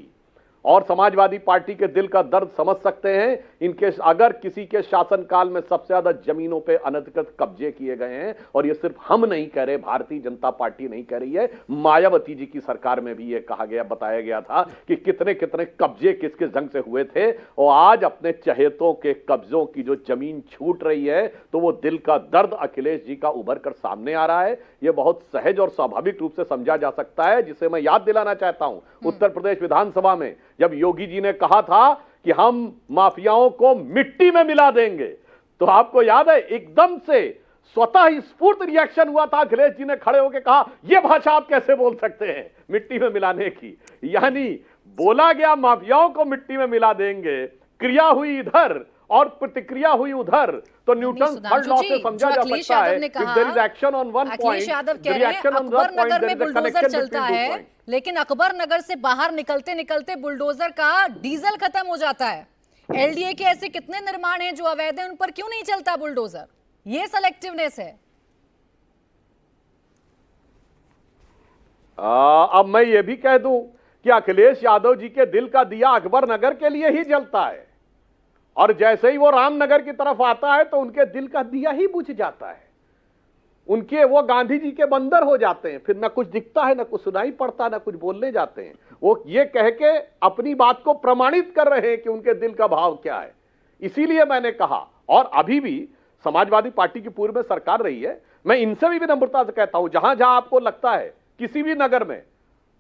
और समाजवादी पार्टी के दिल का दर्द समझ सकते हैं। इनके अगर किसी के शासनकाल में सबसे ज्यादा जमीनों पे अनधिकृत कब्जे किए गए हैं, और ये सिर्फ हम नहीं कह रहे, भारतीय जनता पार्टी नहीं कह रही है, मायावती जी की सरकार में भी ये कहा गया, बताया गया था कि कितने कितने कब्जे किसके जंग से हुए थे। और आज अपने चहेतों के कब्जों की जो जमीन छूट रही है, तो वो दिल का दर्द अखिलेश जी का उभर कर सामने आ रहा है। ये बहुत सहज और स्वाभाविक रूप से समझा जा सकता है, जिसे मैं याद दिलाना चाहता हूं। उत्तर प्रदेश विधानसभा में जब योगी जी ने कहा था कि हम माफियाओं को मिट्टी में मिला देंगे, तो आपको याद है एकदम से स्वतः ही स्फूर्त रिएक्शन हुआ था। अखिलेश जी ने खड़े होकर कहा, यह भाषा आप कैसे बोल सकते हैं मिट्टी में मिलाने की। यानी बोला गया माफियाओं को मिट्टी में मिला देंगे, क्रिया हुई इधर और प्रतिक्रिया हुई उधर। तो न्यूटन थर्ड लॉ से समझा जा सकता है कि there is action on one point, Akhilesh Yadav कह रहे हैं अकबर नगर में बुलडोजर चलता है, लेकिन अकबर नगर से बाहर निकलते निकलते बुलडोजर का डीजल खत्म हो जाता है। एलडीए के ऐसे कितने निर्माण हैं जो अवैध हैं, उन पर क्यों नहीं चलता बुलडोजर? ये सेलेक्टिवनेस है। अब मैं ये भी कह दूं कि अखिलेश यादव जी के दिल का दिया अकबर नगर के लिए ही जलता है, और जैसे ही वो रामनगर की तरफ आता है तो उनके दिल का दिया ही बुझ जाता है। उनके वो गांधी जी के बंदर हो जाते हैं, फिर ना कुछ दिखता है, ना कुछ सुनाई पड़ता, ना कुछ बोलने जाते हैं। वो ये कह के अपनी बात को प्रमाणित कर रहे हैं कि उनके दिल का भाव क्या है। इसीलिए मैंने कहा, और अभी भी समाजवादी पार्टी की पूर्व में सरकार रही है, मैं इनसे भी विनम्रता से कहता हूं, जहां जहां आपको लगता है किसी भी नगर में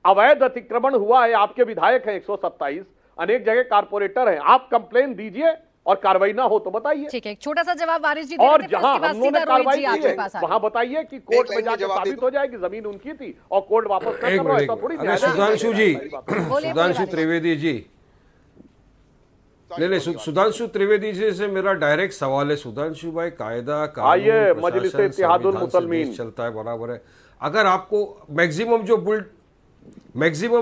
अवैध अतिक्रमण हुआ है, आपके विधायक हैं 127, अनेक जगह कारपोरेटर हैं, आप कंप्लेन दीजिए और कार्रवाई ना हो तो बताइए। ठीक है, एक छोटा सा जवाब वारिस जी और देते थे, जहां उसके बाद हम लोगों सीधा ने रोहित कार्रवाई जी की आपके है, पास आ वहां बताइए कि कोर्ट में जाकर जवाब साबित हो जाए कि जमीन उनकी थी और कोर्ट वापस एक कर मिनट, ऐसा थोड़ी अरे न्यायालय सुधांशु जी, बोलिए, सुधांशु बोलिए, त्रिवेदी जी, नहीं सुधांशु त्रिवेदी जी से मेरा डायरेक्ट सवाल है। सुधांशु भाई, कायदा कानून, आइए, प्रशासन, मजलिस इत्तेहादुल संविधान से मुसलमीन देश चलता है, बराबर है। अगर आपको मैक्सिमम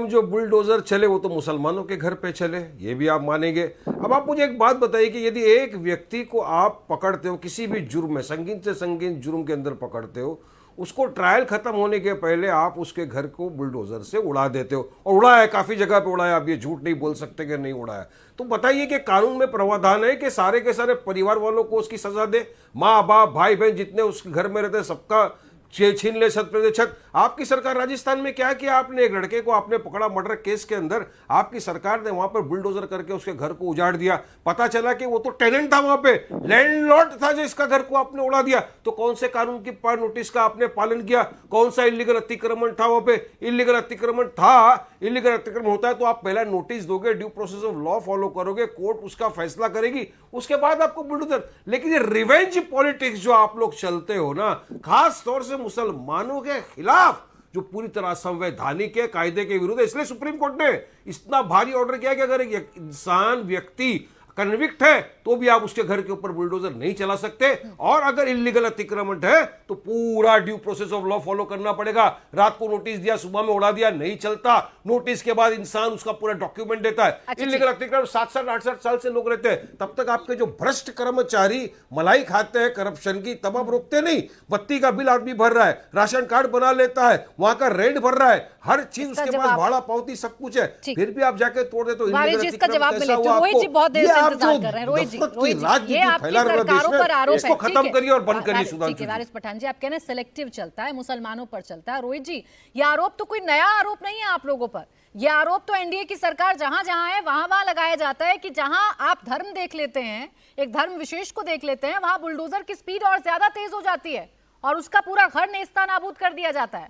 जो बुलडोजर चले वो तो मुसलमानों के घर पे चले, ये भी आप मानेंगे। अब आप मुझे एक बात बताइए कि यदि एक व्यक्ति को आप पकड़ते हो किसी भी जुर्म में, संगीन से संगीन जुर्म के अंदर पकड़ते हो, उसको ट्रायल खत्म होने के पहले आप उसके घर को बुलडोजर से उड़ा देते हो, और उड़ाया है, काफी जगह पे उड़ाया, आप ये झूठ नहीं बोल सकते कि नहीं उड़ाया। तो बताइए कि कानून में प्रावधान है कि सारे के सारे परिवार वालों को उसकी सजा दे, माँ बाप भाई बहन जितने उसके घर में रहते हैं सबका छीन ले 100%। आपकी सरकार राजस्थान में क्या किया आपने, एक लड़के को आपने पकड़ा मर्डर केस के अंदर, आपकी सरकार ने वहां पर बुलडोजर करके उसके घर को उजाड़ दिया। पता चला कि वो तो टेनेंट था, वहां पे लैंडलॉर्ड था, जिसका घर को आपने उड़ा दिया। तो कौन से कानून की नोटिस का आपने पालन किया? कौन सा इलीगल अतिक्रमण था वहां पे? इलीगल अतिक्रमण था, इलीगल अतिक्रमण होता है तो आप पहला नोटिस दोगे, due process of law follow करोगे, कोर्ट उसका फैसला करेगी, उसके बाद आपको बुलडोजर। लेकिन ये रिवेंज पॉलिटिक्स जो आप लोग चलते हो ना, खास तौर से मुसलमानों के खिलाफ, जो पूरी तरह संवैधानिक है, कायदे के विरुद्ध है, इसलिए सुप्रीम कोर्ट ने इतना भारी ऑर्डर किया कि अगर एक इंसान व्यक्ति कन्विक्ट है तो भी आप उसके घर के ऊपर बुलडोजर नहीं चला सकते, और अगर इलीगल अतिक्रमण है तो पूरा due process of law follow करना पड़ेगा। रात को नोटिस दिया, सुबह में उड़ा दिया, नहीं चलता। नोटिस के बाद इंसान उसका पूरा डॉक्यूमेंट देता है। इलीगल अतिक्रमण 7-8 साल से लोग रहते हैं, तब तक आपके जो भ्रष्ट कर्मचारी मलाई खाते हैं करप्शन की, तब आप रोकते नहीं। बत्ती का बिल आदमी भर रहा है, राशन कार्ड बना लेता है, वहां का रेंट भर रहा है, हर चीज उसके पास भाड़ा पावती सब कुछ है, फिर भी आप जाके तोड़ देते हो। इंतजार कर रहे हैं रोहित जी, ये आपकी सरकारों पर आरोप है। इसको खत्म करिए और बंद करिए। सुधांशु वारिस पठान जी, आप कह रहे हैं सेलेक्टिव चलता है, मुसलमानों पर चलता है। रोहित जी, ये आरोप तो कोई नया आरोप नहीं है आप लोगों पर। ये आरोप तो एनडीए की सरकार जहां जहां है वहां वहां लगाया जाता है कि जहां आप धर्म देख लेते हैं, एक धर्म विशेष को देख लेते हैं, वहां बुलडोजर की स्पीड और ज्यादा तेज हो जाती है और उसका पूरा घर नेस्ता नाबूद कर दिया जाता है।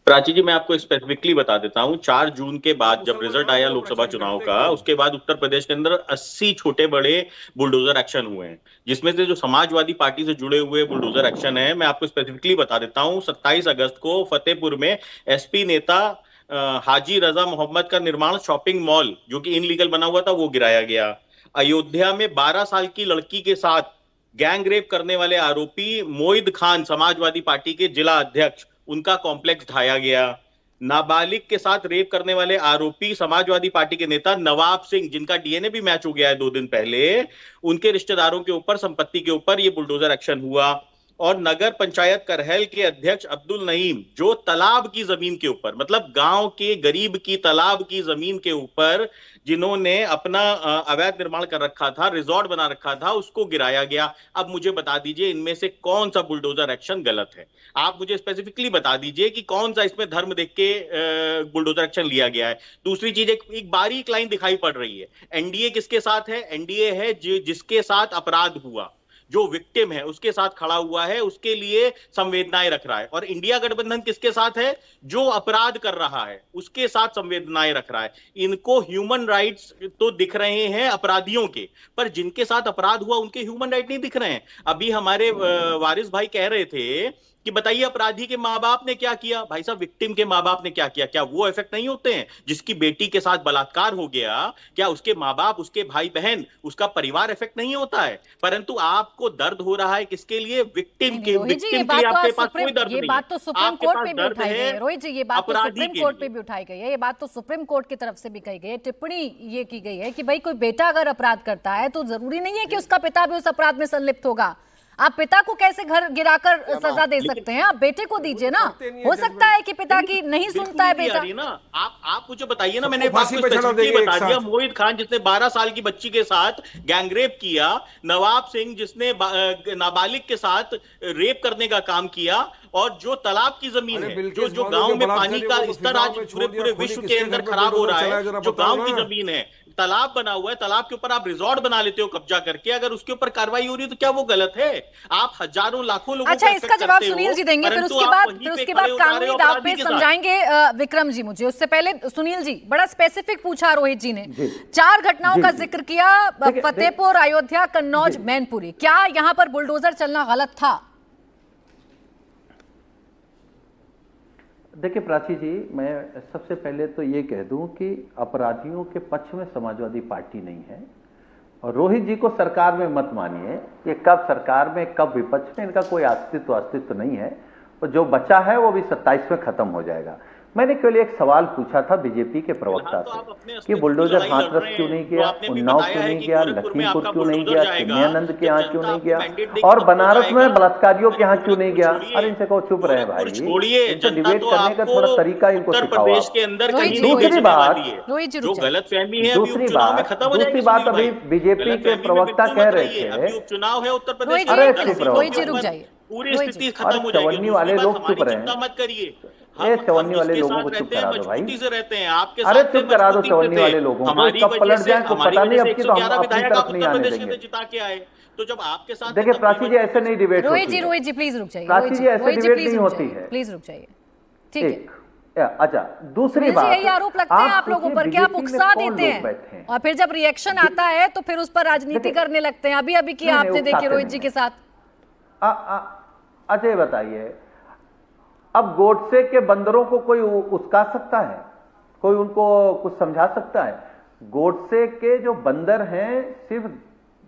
प्राची जी, मैं आपको स्पेसिफिकली बता देता हूं, 4 जून के बाद जब रिजल्ट आया लोकसभा चुनाव का, उसके बाद उत्तर प्रदेश के अंदर 80 छोटे बड़े बुलडोजर एक्शन हुए हैं, जिसमें से जो समाजवादी पार्टी से जुड़े हुए बुलडोजर एक्शन है, मैं आपको स्पेसिफिकली बता देता हूं। 27 अगस्त को फतेहपुर में एसपी नेता हाजी रजा मोहम्मद का निर्माण शॉपिंग मॉल जो कि इनलीगल बना हुआ था वो गिराया गया। अयोध्या में 12 साल की लड़की के साथ गैंग रेप करने वाले आरोपी मोहिद खान, समाजवादी पार्टी के जिला अध्यक्ष, उनका कॉम्प्लेक्स ढाया गया। नाबालिग के साथ रेप करने वाले आरोपी समाजवादी पार्टी के नेता नवाब सिंह, जिनका डीएनए भी मैच हो गया है 2 दिन पहले, उनके रिश्तेदारों के ऊपर, संपत्ति के ऊपर ये बुलडोजर एक्शन हुआ। और नगर पंचायत करहल के अध्यक्ष अब्दुल नईम, जो तालाब की जमीन के ऊपर, मतलब गांव के गरीब की तालाब की जमीन के ऊपर जिन्होंने अपना अवैध निर्माण कर रखा था, रिजॉर्ट बना रखा था, उसको गिराया गया। अब मुझे बता दीजिए इनमें से कौन सा बुलडोजर एक्शन गलत है? आप मुझे स्पेसिफिकली बता दीजिए कि कौन सा इसमें धर्म देख के बुलडोजर एक्शन लिया गया है। दूसरी चीज, एक बारीक लाइन दिखाई पड़ रही है, एनडीए किसके साथ है? एनडीए है जिसके साथ अपराध हुआ, जो विक्टिम है उसके साथ खड़ा हुआ है, उसके लिए संवेदनाएं रख रहा है। और इंडिया गठबंधन किसके साथ है? जो अपराध कर रहा है उसके साथ संवेदनाएं रख रहा है। इनको ह्यूमन राइट्स तो दिख रहे हैं अपराधियों के, पर जिनके साथ अपराध हुआ उनके ह्यूमन राइट नहीं दिख रहे हैं। अभी हमारे वारिस भाई कह रहे थे कि बताइए अपराधी के माँ बाप ने क्या किया। भाई साहब, विक्टिम के माँ बाप ने क्या किया? क्या वो इफेक्ट नहीं होते हैं? जिसकी बेटी के साथ बलात्कार हो गया, क्या उसके माँ बाप, उसके भाई बहन, उसका परिवार इफेक्ट नहीं होता है? परंतु आपको दर्द हो रहा है किसके लिए? विक्टिम के। रोहित जी, ये विक्टिम के बात लिए तो आपके आज पास कोई दर्द ये नहीं बात है। तो सुप्रीम आपके कोर्ट पास पे भी दर्द उठाई गई है। रोहित जी, ये बात तो अपराधी सुप्रीम के कोर्ट पे लिए। भी उठाई गई है। ये बात तो सुप्रीम कोर्ट की तरफ से भी कही गई है। टिप्पणी ये की गई है कि भाई कोई बेटा अगर अपराध करता है तो जरूरी नहीं है कि उसका पिता भी उस अपराध में संलिप्त होगा। आप पिता को कैसे घर गिराकर सजा दे सकते हैं? आप बेटे को दीजिए ना। हो सकता है कि पिता की नहीं सुनता है बेटा। ना आप मुझे बताइए ना, मैंने फांसी पे चढ़ा देंगे बता एक दिया। साथ। मोहित खान जिसने 12 साल की बच्ची के साथ गैंगरेप किया, नवाब सिंह जिसने नाबालिग के साथ रेप करने का काम किया, और जो तालाब की जमीन है, जो गांव में पानी का स्तर आज पूरे विश्व के अंदर खराब हो रहा है, जो गांव की जमीन है, तालाब बना हुआ है, तालाब के ऊपर आप रिजॉर्ट बना लेते हो कब्जा करके, अगर उसके ऊपर कार्रवाई हो रही है तो क्या वो गलत है? आप हजारों लाखों लोगों अच्छा, को इसका affect जवाब करते हो, सुनील जी देंगे, फिर परंतु उसके आप बाद वहीं पे खड़े हो जा रहे कानूनी हो दाव अपराधी पे के साथ। समझाएंगे विक्रम जी मुझे। उससे पहले सुनील जी, बड़ा स्पेसिफिक पूछा रोहित जी ने। 4 घटनाओं का जिक्र किया, फतेहपुर, अयोध्या, कन्नौज, मैनपुरी। क्या यहाँ पर बुलडोजर चलना गलत था? देखिए प्राची जी, मैं सबसे पहले तो ये कह दूं कि अपराधियों के पक्ष में समाजवादी पार्टी नहीं है। और रोहित जी को सरकार में मत मानिए, ये कब सरकार में कब विपक्ष में, इनका कोई अस्तित्व नहीं है। और जो बचा है वो भी 27 में खत्म हो जाएगा। मैंने केवल एक सवाल पूछा था बीजेपी के प्रवक्ता से कि बुलडोजर हाथरस क्यों नहीं गया, उन्नाव क्यों नहीं गया, लखीमपुर क्यों नहीं गया, चिन्मयानंद के यहाँ क्यों नहीं गया, और बनारस में बलात्कारियों के यहाँ क्यों नहीं गया? अरे इनसे कहो चुप रहे भाई, इनसे डिबेट करने का थोड़ा तरीका इनको सिखाओ। दूसरी बात अभी बीजेपी के प्रवक्ता कह रहे थे, चुनाव है उत्तर प्रदेश, अरे चुप रहो, रोहित जी रुक जाइए। पूरी स्थिति खत्म हो जाएगी। चवन्नी वाले लोग चुप रहे, चिंता मत करिए, ये चवन्नी वाले लोगों को चुप करा दो भाई। मजबूती से रहते हैं आपके अरे साथ, चुप करा दो मजबूती से चवन्नी थे। वाले लोगों को, हमारी कब वजह पलट से- जाए तो हमारी पता नहीं, वजह से अब की तो हम 111 अपनी विधायक तरफ नहीं उत्तर आने प्रदेश देंगे। से जिता के आए, तो जब आपके साथ देखिए प्राची जी, ऐसे नहीं डिबेट रोहित होती जी, है। रोहित जी प्लीज रुक जाइए। प्राची जी, ऐसे डिबेट नहीं होती है। प्लीज रुक जाइए, ठीक है। एक अच्छा, दूसरी सुनील जी, बात, यही आरोप लगते हैं आप लोगों पर कि आप बीजेपी में उकसा कौन देते लोग बैठे हैं, और फिर जब रिएक्शन आता है तो फिर उस पर राजनीति देखिए, करने लगते हैं। अभी अभी किया नहीं, आपने, देखिए उकसाते रोहित जी नहीं के साथ। अजय बताइए, अब गोडसे के बंदरों को कोई उस्का सकता है? कोई उनको कुछ समझा सकता है? गोडसे के जो बंदर हैं सिर्फ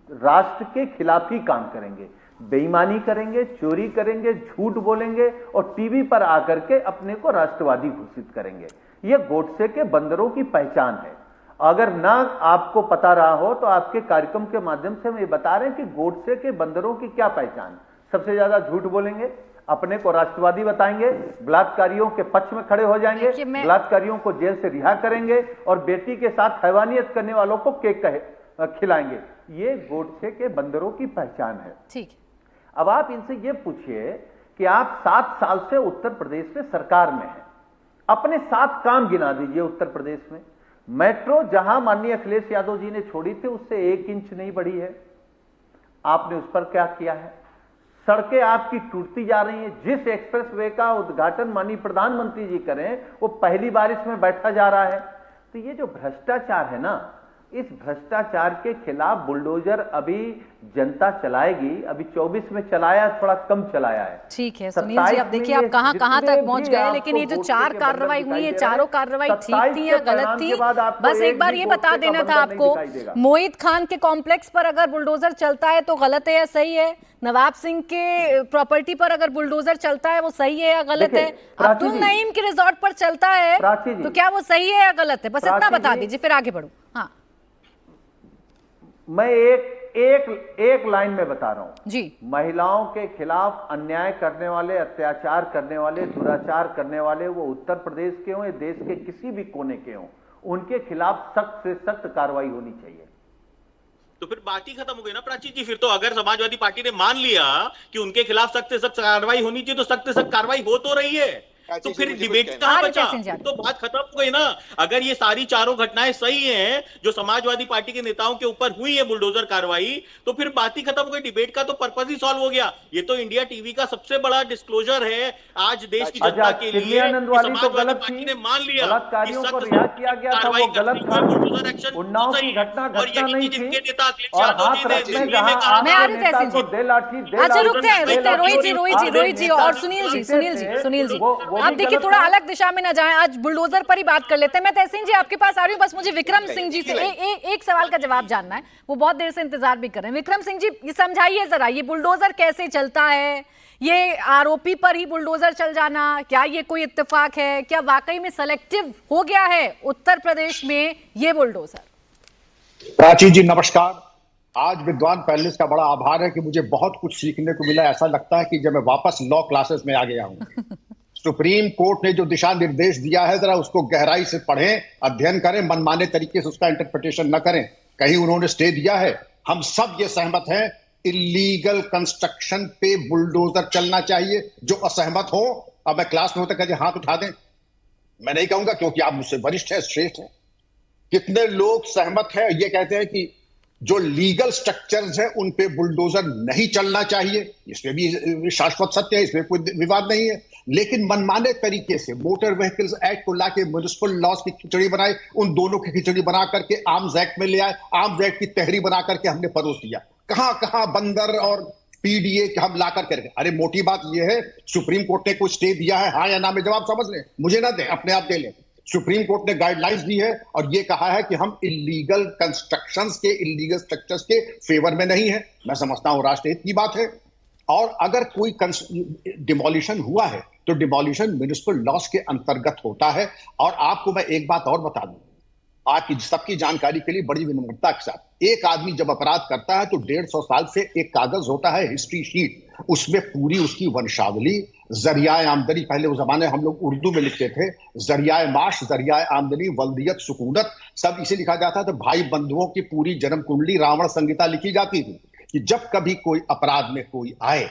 राष्ट्र के खिलाफ ही काम करेंगे, बेईमानी करेंगे, चोरी करेंगे, झूठ बोलेंगे और टीवी पर आकर के अपने को राष्ट्रवादी घोषित करेंगे। यह गोडसे के बंदरों की पहचान है। अगर ना आपको पता रहा हो तो आपके कार्यक्रम के माध्यम से हम ये बता रहे हैं कि गोडसे के बंदरों की क्या पहचान। सबसे ज्यादा झूठ बोलेंगे, अपने को राष्ट्रवादी बताएंगे, बलात्कारियों के पक्ष में खड़े हो जाएंगे, बलात्कारियों को जेल से रिहा करेंगे और बेटी के साथ हैवानियत करने वालों को केक खिलाएंगे। ये गोडसे के बंदरों की पहचान है। ठीक। अब आप इनसे ये पूछिए कि आप 7 साल से उत्तर प्रदेश में सरकार में हैं, अपने 7 काम गिना दीजिए उत्तर प्रदेश में। मेट्रो जहां माननीय अखिलेश यादव जी ने छोड़ी थी उससे 1 इंच नहीं बढ़ी है, आपने उस पर क्या किया है? सड़कें आपकी टूटती जा रही हैं। जिस एक्सप्रेसवे का उद्घाटन माननीय प्रधानमंत्री जी करें वो पहली बारिश में बैठा जा रहा है। तो ये जो भ्रष्टाचार है ना, इस भ्रष्टाचार के खिलाफ बुलडोजर अभी जनता चलाएगी। अभी 24 में चलाया, थोड़ा कम चलाया है। ठीक है सुनील जी, अब देखिए आप कहां तक पहुंच गए, लेकिन ये जो 4 कार्रवाई हुई है, चारों कार्रवाई ठीक थी या गलत थी? बस एक बार ये बता देना था आपको, मोहित खान के कॉम्प्लेक्स पर अगर बुलडोजर चलता है तो गलत है या सही है? नवाब सिंह के प्रॉपर्टी पर अगर बुलडोजर चलता है वो सही है या गलत है? अब्दुल नईम के रिजॉर्ट पर चलता है तो क्या वो सही है या गलत है? बस इतना बता दीजिए, फिर आगे बढ़ो। हाँ, मैं एक एक लाइन में बता रहा हूं जी। महिलाओं के खिलाफ अन्याय करने वाले, अत्याचार करने वाले, दुराचार करने वाले, वो उत्तर प्रदेश के हों या देश के किसी भी कोने के हों, उनके खिलाफ सख्त से सख्त कार्रवाई होनी चाहिए। तो फिर बात ही खत्म हो गई ना प्राची जी। फिर तो अगर समाजवादी पार्टी ने मान लिया कि उनके खिलाफ सख्त से सख्त कार्रवाई होनी चाहिए, तो सख्त से सख्त कार्रवाई हो तो रही है, तो फिर डिबेट कहां बचा? तो बात खत्म हो गई ना। अगर ये सारी चारों घटनाएं सही हैं जो समाजवादी पार्टी के नेताओं के ऊपर हुई है बुलडोजर कार्रवाई, तो फिर बात ही खत्म हो गई। डिबेट का तो पर्पस ही सॉल्व हो गया। ये तो इंडिया टीवी का सबसे बड़ा डिस्क्लोजर है आज देश की जनता के लिए। समाजवादी पार्टी ने मान लिया बलात्कारियों को रिहा किया गया था, वो गलत था। बुलडोजर एक्शन उन्नाव की घटना और घटना नहीं जिनके थी नेता अखिलेश और यादव हाथ जी ने रखने दिल्ली जहां में कहा मैं आ रही नेता तहसीन को जी। दे लाठी, दे अच्छा लाठी, रुकते हैं दे लाठी। रोहित जी और सुनील जी आप देखिए थोड़ा अलग दिशा में ना जाएं, आज बुलडोजर पर ही बात कर लेते हैं। मैं तहसीन जी आपके पास आ रही हूँ, बस मुझे विक्रम सिंह जी से एक सवाल का जवाब जानना है, वो बहुत देर से इंतजार भी कर रहे हैं। विक्रम सिंह जी ये समझाइए जरा, ये बुलडोजर कैसे चलता है? ये आरोपी पर ही बुलडोजर चल जाना, क्या ये कोई इत्तेफाक है? क्या वाकई में सेलेक्टिव हो गया है उत्तर प्रदेश में ये बुलडोजर? प्राची जी नमस्कार। आज विद्वान पैनलिस्ट का बड़ा आभार है कि मुझे बहुत कुछ सीखने को मिला। ऐसा लगता है कि जब मैं वापस लॉ क्लासेस में आ गया हूं। सुप्रीम कोर्ट ने जो दिशा निर्देश दिया है जरा उसको गहराई से पढ़ें, अध्ययन करें, मनमाने तरीके से उसका इंटरप्रिटेशन न करें। कहीं उन्होंने स्टे दिया है? हम सब ये सहमत हैं इलीगल कंस्ट्रक्शन पे बुलडोजर चलना चाहिए। जो असहमत हो, अब मैं क्लास में होता कहते हाथ उठा दें। मैं नहीं कहूंगा क्योंकि आप मुझसे वरिष्ठ है, श्रेष्ठ है। कितने लोग सहमत हैं ये कहते हैं कि जो लीगल स्ट्रक्चर्स हैं उन पे बुलडोजर नहीं चलना चाहिए। इसमें भी शाश्वत सत्य है, इसमें कोई विवाद नहीं है। लेकिन मनमाने तरीके से मोटर व्हीकल्स एक्ट को लाके म्युनिसिपल लॉज की खिचड़ी बनाए, उन दोनों की खिचड़ी बना करके आर्म्स एक्ट में ले आए, आर्म्स एक्ट की तहरी बना करके हमने परोस दिया। कहां कहां बंदर और पीडीए हम ला करके रखे। अरे मोटी बात यह है, सुप्रीम कोर्ट ने कोई स्टे दिया है, हाँ या ना में जवाब समझ लें, मुझे ना दें, अपने आप दे लें। सुप्रीम कोर्ट ने गाइडलाइंस दी है और ये कहा है कि हम इलीगल कंस्ट्रक्शंस के, इलीगल स्ट्रक्चर्स के फेवर में नहीं है। मैं समझता हूं राष्ट्रहित की बात है। और अगर कोई डिमोलिशन हुआ है तो डिमोलिशन म्युनिसिपल लॉज के अंतर्गत होता है। और आपको मैं एक बात और बता दूं, आपकी सबकी जानकारी के लिए बड़ी विनम्रता के साथ, एक आदमी जब अपराध करता है तो 150 साल से एक कागज होता है, हिस्ट्री शीट, उसमें पूरी उसकी वंशावली, जरियाए आमदनी, पहले उस जमाने हम लोग उर्दू में लिखते थे, जरियाए माश, जरियाए आमदनी, वल्दियत, सुकूनत, सब इसे लिखा जाता था। तो भाई बंधुओं की पूरी जन्म कुंडली, रावण संहिता लिखी जाती थी कि जब कभी कोई अपराध में कोई आए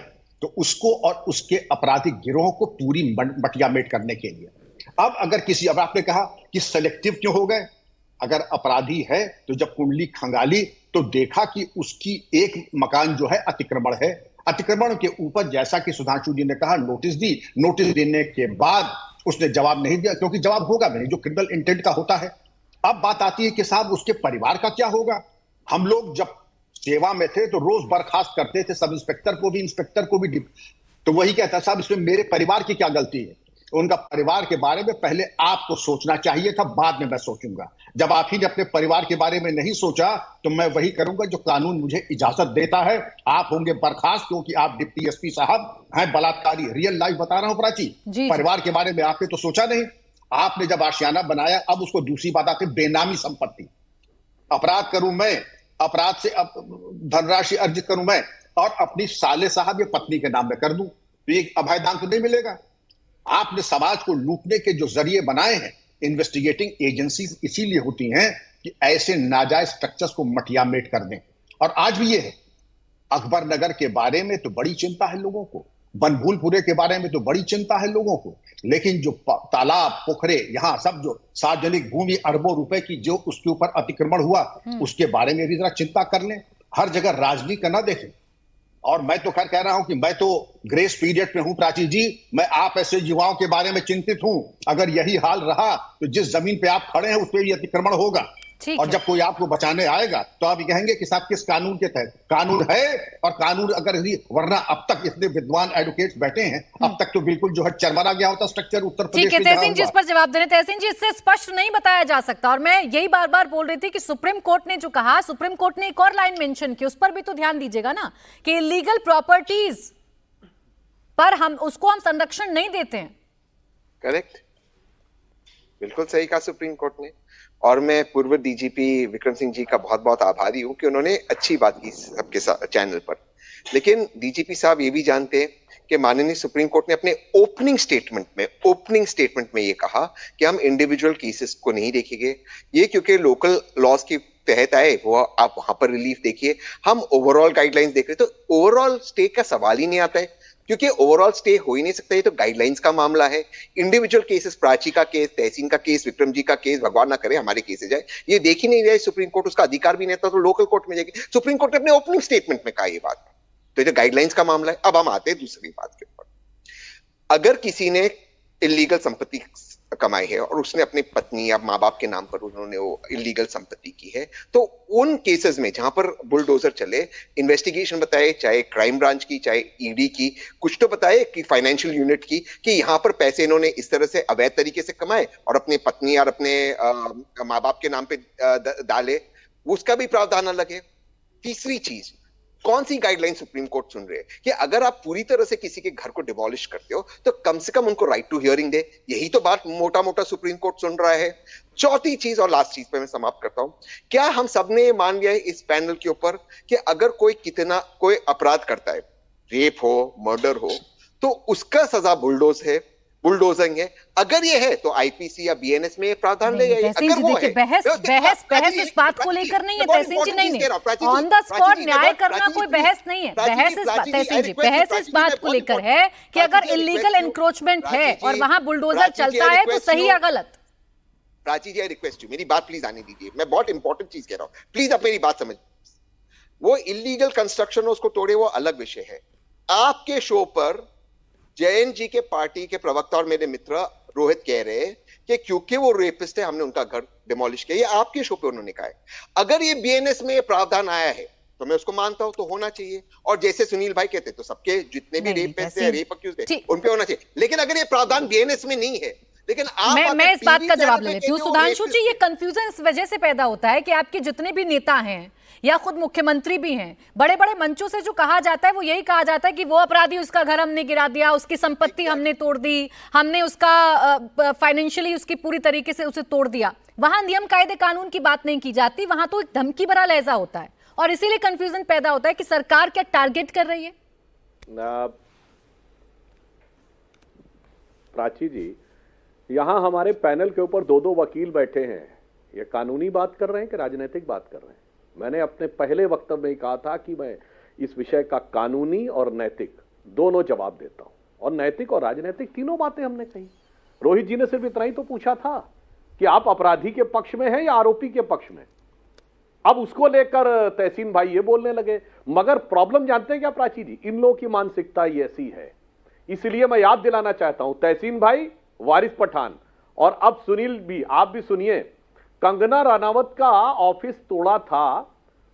तो उसको और उसके आपराधिक गिरोह को पूरी मटियामेट करने के लिए। अब अगर किसी, अब आपने कहा कि सेलेक्टिव क्यों हो गए? अगर अपराधी है तो जब कुंडली खंगाली तो देखा कि उसकी एक मकान जो है अतिक्रमण है, अतिक्रमण के ऊपर जैसा कि सुधांशु जी ने कहा नोटिस दी, नोटिस देने के बाद उसने जवाब नहीं दिया, क्योंकि जवाब होगा नहीं जो क्रिमिनल इंटेंट का होता है। अब बात आती है कि साहब उसके परिवार का क्या होगा? हम लोग जब सेवा में थे तो रोज बर्खास्त करते थे सब इंस्पेक्टर को भी, इंस्पेक्टर को भी, तो वही कहता साहब इसमें मेरे परिवार की क्या गलती है? उनका परिवार के बारे में पहले आपको सोचना चाहिए था, बाद में मैं सोचूंगा। जब आप ही ने अपने परिवार के बारे में नहीं सोचा तो मैं वही करूंगा जो कानून मुझे इजाजत देता है। आप होंगे बर्खास्त क्योंकि आप डिप्टी एसपी साहब हैं बलात्कारी। रियल लाइफ बता रहा हूं प्राची, परिवार के बारे में आपने तो सोचा नहीं। आपने जब आशियाना बनाया, अब उसको दूसरी बात आती बेनामी संपत्ति। अपराध करूं मैं, अपराध से धनराशि अर्जित करूं मैं और अपनी साले साहब या पत्नी के नाम में कर दूं तो ये अभयदान तो नहीं मिलेगा। आपने समाज को लूटने के जो जरिए बनाए हैं, इन्वेस्टिगेटिंग एजेंसीज इसीलिए होती हैं कि ऐसे नाजायज स्ट्रक्चर्स को मटियामेट कर दें। और आज भी ये है, अकबर नगर के बारे में तो बड़ी चिंता है लोगों को, बनभूलपुरे के बारे में तो बड़ी चिंता है लोगों को, लेकिन जो तालाब, पोखरे, यहाँ सब जो सार्वजनिक भूमि अरबों रुपए की जो उसके ऊपर अतिक्रमण हुआ उसके बारे में भी जरा चिंता कर लें। हर जगह राजनीति का ना देखें। और मैं तो खैर कह रहा हूं कि मैं तो ग्रेस पीरियड में हूं प्राची जी, मैं आप ऐसे युवाओं के बारे में चिंतित हूं। अगर यही हाल रहा तो जिस जमीन पे आप खड़े हैं उस पर भी अतिक्रमण होगा और जब कोई आपको बचाने आएगा तो आप कहेंगे कि साहब किस कानून के तहत? कानून है और कानून अगर वरना अब तक इतने विद्वान एडवोकेट्स बैठे हैं, अब तक तो बिल्कुल जो है चरमरा गया होता स्ट्रक्चर उत्तर प्रदेश। ठीक है तहसीन जी, इस पर जवाब देने। तहसीन जी, इससे स्पष्ट नहीं बताया जा सकता और मैं यही बार बार बोल रही थी कि सुप्रीम कोर्ट ने जो कहा, सुप्रीम कोर्ट ने एक और लाइन मेंशन की, उस पर भी तो ध्यान दीजिएगा ना कि इलीगल प्रॉपर्टीज पर हम संरक्षण नहीं देते हैं। करेक्ट, बिल्कुल सही कहा सुप्रीम कोर्ट ने। और मैं पूर्व डीजीपी विक्रम सिंह जी का बहुत बहुत आभारी हूं कि उन्होंने अच्छी बात की सबके साथ चैनल पर। लेकिन डीजीपी साहब ये भी जानते हैं कि माननीय सुप्रीम कोर्ट ने अपने ओपनिंग स्टेटमेंट में ये कहा कि हम इंडिविजुअल केसेस को नहीं देखेंगे, ये क्योंकि लोकल लॉज के तहत आए, वो आप वहां पर रिलीफ देखिए, हम ओवरऑल गाइडलाइंस देख रहे। तो ओवरऑल स्टे का सवाल ही नहीं आता है, क्योंकि ओवरऑल स्टे हो ही नहीं सकता, ये तो गाइडलाइंस का मामला है। इंडिविजुअल केसेस, प्राची का केस, तहसीन का केस, विक्रम जी का केस, भगवान ना करे हमारे केसेस जाए, ये देख ही नहीं रहे सुप्रीम कोर्ट, उसका अधिकार भी नहीं था, तो लोकल कोर्ट में जाएगी। सुप्रीम कोर्ट ने अपने ओपनिंग स्टेटमेंट में कहा ये बात, तो ये तो गाइडलाइंस का मामला है। अब हम आते हैं दूसरी बात के ऊपर। अगर किसी ने इलीगल संपत्ति कमाई है और उसने अपनी पत्नी या माँ बाप के नाम पर उन्होंने वो इलीगल संपत्ति की है, तो उन केसेस में जहां पर बुलडोजर चले, इन्वेस्टिगेशन बताए, चाहे क्राइम ब्रांच की, चाहे ईडी की, कुछ तो बताए कि फाइनेंशियल यूनिट की, कि यहां पर पैसे इन्होंने इस तरह से अवैध तरीके से कमाए और अपने पत्नी और अपने माँ बाप के नाम पे डाले, उसका भी प्रावधान अलग है। तीसरी चीज, कौन सी गाइडलाइन सुप्रीम कोर्ट सुन रहे हैं कि अगर आप पूरी तरह से किसी के घर को डिमोलिश करते हो तो कम से कम उनको राइट टू हियरिंग दे, यही तो बात मोटा मोटा सुप्रीम कोर्ट सुन रहा है। चौथी चीज और लास्ट चीज पे मैं समाप्त करता हूं, क्या हम सबने मान लिया है इस पैनल के ऊपर कि अगर कोई अपराध करता है, रेप हो, मर्डर हो, तो उसका सजा बुलडोजिंग है। अगर ये है तो आईपीसी या बीएनएस में प्रावधान ले जाइए। तहसीन जी देखिए, बहस इस बात को लेकर नहीं है तहसीन जी, नहीं ऑन द स्पॉट न्याय करना कोई बहस नहीं है। तहसीन जी, बहस इस बात को लेकर है कि अगर इलीगल एनक्रोचमेंट है और वहां बुलडोजर चलता है तो सही या गलत। प्राची जी, आई रिक्वेस्ट यू, मेरी बात प्लीज आने दीजिए, मैं बहुत इंपॉर्टेंट चीज कह रहा हूं, प्लीज आप मेरी बात समझ। वो इलीगल कंस्ट्रक्शन उसको तोड़े, वो अलग विषय है। आपके शो पर जयंत जी के पार्टी के प्रवक्ता और मेरे मित्र रोहित कह रहे हैं कि क्योंकि वो रेपिस्ट है हमने उनका घर डिमोलिश किया, ये आपके शो पे उन्होंने कहा है। अगर ये बीएनएस में प्रावधान आया है तो मैं उसको मानता हूं, तो होना चाहिए। और जैसे सुनील भाई कहते तो सबके जितने भी रेपिस्ट हैं, रेप अक्यूज्ड हैं, उन पे होना चाहिए। लेकिन अगर ये प्रावधान बीएनएस में नहीं है, लेकिन आप मैं इस बात का जवाब ले लेती हूँ सुधांशु जी। ये कंफ्यूजन इस वजह से पैदा होता है कि आपके जितने भी नेता हैं या खुद मुख्यमंत्री भी हैं, बड़े बड़े मंचों से जो कहा जाता है वो यही कहा जाता है कि वो अपराधी, उसका घर हमने गिरा दिया, उसकी संपत्ति हमने तोड़ दी, हमने उसका फाइनेंशियली उसकी पूरी तरीके से उसे तोड़ दिया। वहां नियम कायदे कानून की बात नहीं की जाती, वहां तो धमकी भरा लहजा होता है और इसीलिए कंफ्यूजन पैदा होता है कि सरकार क्या टारगेट कर रही है। प्राची जी, यहां हमारे पैनल के ऊपर दो वकील बैठे हैं, ये कानूनी बात कर रहे हैं कि राजनीतिक बात कर रहे हैं। मैंने अपने पहले वक्तव्य में ही कहा था कि मैं इस विषय का कानूनी और नैतिक दोनों जवाब देता हूं, और नैतिक और राजनीतिक तीनों बातें हमने कही। रोहित जी ने सिर्फ इतना ही तो पूछा था कि आप अपराधी के पक्ष में हैं या आरोपी के पक्ष में। अब उसको लेकर तहसीन भाई ये बोलने लगे। मगर प्रॉब्लम जानते हैं क्या प्राची जी, इन लोगों की मानसिकता ही ऐसी है। इसलिए मैं याद दिलाना चाहता हूं, तहसीन भाई, वारिस पठान और अब सुनील भी, आप भी सुनिए, कंगना रनावत का ऑफिस तोड़ा था,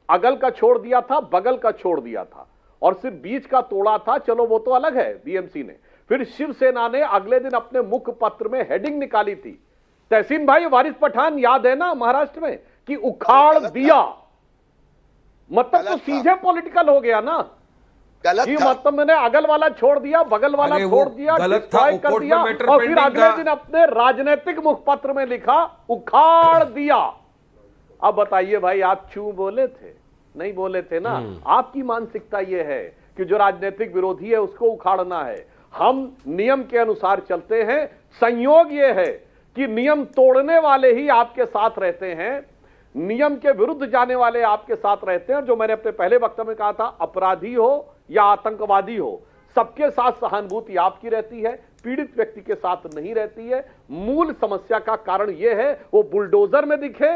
अगल का छोड़ दिया था, बगल का छोड़ दिया था, और सिर्फ बीच का तोड़ा था, चलो वो तो अलग है बीएमसी ने। फिर शिवसेना ने अगले दिन अपने मुख्य पत्र में हेडिंग निकाली थी, तहसीन भाई वारिस पठान याद है ना, महाराष्ट्र में, कि उखाड़ दिया। मतलब तो सीधे पॉलिटिकल हो गया ना, जी, मतलब मैंने अगल वाला छोड़ दिया, बगल वाला छोड़ दिया, डिस्ट्रॉय कर दिया, और फिर अगले दिन अपने राजनीतिक मुखपत्र में लिखा उखाड़ दिया। अब बताइए भाई, आप क्यों बोले थे? नहीं बोले थे ना। आपकी मानसिकता यह है कि जो राजनीतिक विरोधी है उसको उखाड़ना है। हम नियम के अनुसार चलते हैं। संयोग यह है कि नियम तोड़ने वाले ही आपके साथ रहते हैं, नियम के विरुद्ध जाने वाले आपके साथ रहते हैं। जो मैंने अपने पहले वक्तव्य में कहा था, अपराधी हो या आतंकवादी हो, सबके साथ सहानुभूति आपकी रहती है, पीड़ित व्यक्ति के साथ नहीं रहती है। मूल समस्या का कारण यह है, वो बुलडोजर में दिखे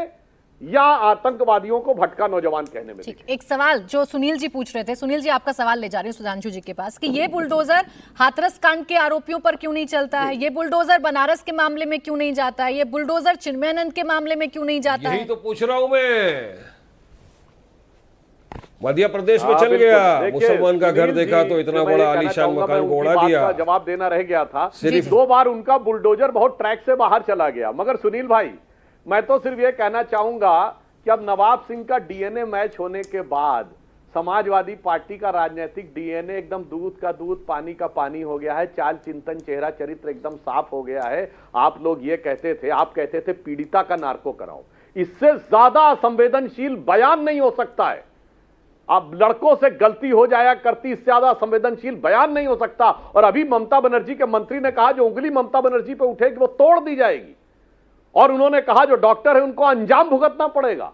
या आतंकवादियों को भटका नौजवान कहने में दिखे। एक सवाल जो सुनील जी पूछ रहे थे, सुनील जी आपका सवाल ले जा रहे हैं सुधांशु जी के पास कि ये बुलडोजर हाथरस कांड के आरोपियों पर क्यों नहीं चलता है, ये बुलडोजर बनारस के मामले में क्यों नहीं जाता है, ये बुलडोजर चिन्मयानंद के मामले में क्यों नहीं जाता है? यही तो पूछ रहा हूं मैं। मध्य प्रदेश में चल गया, मुसलमान का घर देखा तो इतना बड़ा आलीशान मकान को उड़ा दिया। जवाब देना रह गया था, सिर्फ 2 बार उनका बुलडोजर बहुत ट्रैक से बाहर चला गया। मगर सुनील भाई, मैं तो सिर्फ ये कहना चाहूंगा कि अब नवाब सिंह का डीएनए मैच होने के बाद समाजवादी पार्टी का राजनीतिक डीएनए एकदम दूध का दूध, पानी का पानी हो गया है। चाल चिंतन, चेहरा चरित्र एकदम साफ हो गया है। आप लोग ये कहते थे, आप कहते थे पीड़िता का नार्को कराओ, इससे ज्यादा संवेदनशील बयान नहीं हो सकता है। अब लड़कों से गलती हो जाया करती, इससे ज्यादा संवेदनशील बयान नहीं हो सकता। और अभी ममता बनर्जी के मंत्री ने कहा जो उंगली ममता बनर्जी पे उठेगी वो तोड़ दी जाएगी, और उन्होंने कहा जो डॉक्टर है उनको अंजाम भुगतना पड़ेगा।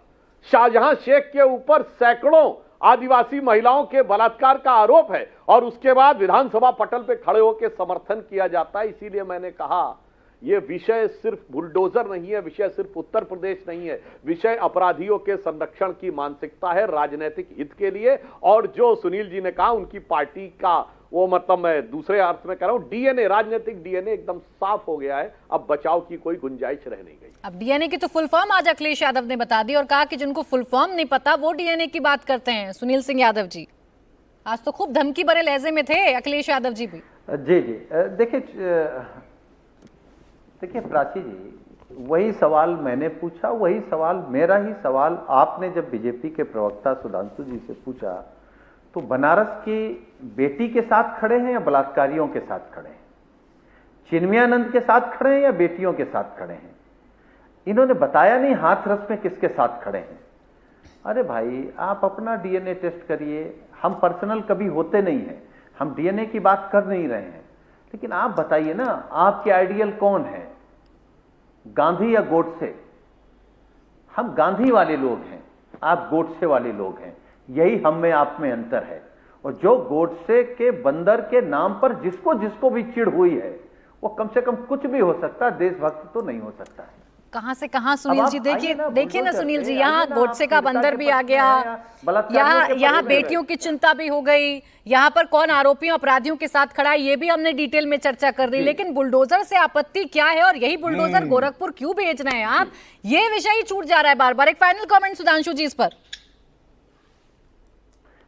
शाहजहां शेख के ऊपर सैकड़ों आदिवासी महिलाओं के बलात्कार का आरोप है और उसके बाद विधानसभा पटल पे खड़े होकर समर्थन किया जाता है। इसीलिए मैंने कहा यह विषय सिर्फ बुलडोजर नहीं है, विषय सिर्फ उत्तर प्रदेश नहीं है, विषय अपराधियों के संरक्षण की मानसिकता है राजनीतिक हित के लिए। और जो सुनील जी ने कहा उनकी पार्टी का वो, मतलब मैं दूसरे अर्थ में कह रहा हूं, डीएनए, राजनीतिक डीएनए एकदम साफ हो गया है। अब बचाव की कोई गुंजाइश रह नहीं गई। अब डीएनए की तो फुल फॉर्म आज अखिलेश यादव ने बता दी और कहा कि जिनको फुल फॉर्म नहीं पता वो डीएनए की बात करते हैं। सुनील सिंह यादव जी आज तो खूब धमकी भरे लहजे में थे, अखिलेश यादव जी भी। जी देखिए प्राची जी, वही सवाल मैंने पूछा, वही सवाल मेरा ही सवाल आपने जब बीजेपी के प्रवक्ता सुधांशु जी से पूछा तो बनारस की बेटी के साथ खड़े हैं या बलात्कारियों के साथ खड़े हैं, चिन्मयानंद के साथ खड़े हैं या बेटियों के साथ खड़े हैं? इन्होंने बताया नहीं हाथरस में किसके साथ खड़े हैं। अरे भाई आप अपना डीएनए टेस्ट करिए, हम पर्सनल कभी होते नहीं हैं, हम डीएनए की बात कर नहीं रहे हैं, लेकिन आप बताइए ना आपके आइडियल कौन है, गांधी या गोडसे? हम गांधी वाले लोग हैं, आप गोडसे वाले लोग हैं, यही हम में आप में अंतर है। और जो गोडसे के बंदर के नाम पर जिसको जिसको भी चिढ़ हुई है वो कम से कम कुछ भी हो सकता है, देशभक्त तो नहीं हो सकता है। कहां से कहां सुनील जी, देखिए ना सुनील जी, यहाँ गोडसे का बंदर भी आ गया, यहाँ बेटियों की चिंता भी हो गई, यहाँ पर कौन आरोपियों अपराधियों के साथ खड़ा है ये भी हमने डिटेल में चर्चा कर दी। लेकिन बुलडोजर से आपत्ति क्या है और यही बुलडोजर गोरखपुर क्यों भेज रहे हैं आप, ये विषय ही छूट जा रहा है बार बार। एक फाइनल कमेंट सुधांशु जी इस पर।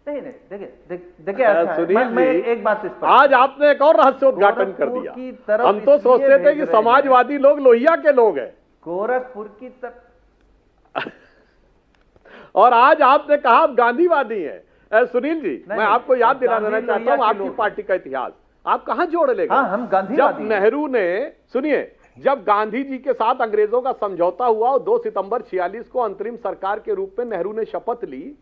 नहीं देखिए मैं एक बात इस पर, आज आपने एक और रहस्योद्घाटन कर दिया। हम तो सोचते थे कि समाजवादी लोग लोहिया के लोग हैं, गोरखपुर की तरफ, और आज आपने कहा आप गांधीवादी हैं। सुनील जी मैं आपको याद दिला देना चाहता हूं आपकी पार्टी का इतिहास आप कहां जोड़ लेगा। हाँ, हम गांधीवादी। जब नेहरू ने, सुनिए, जब गांधी जी के साथ अंग्रेजों का समझौता हुआ और 2 सितंबर 46 को अंतरिम सरकार के रूप में नेहरू ने शपथ ली,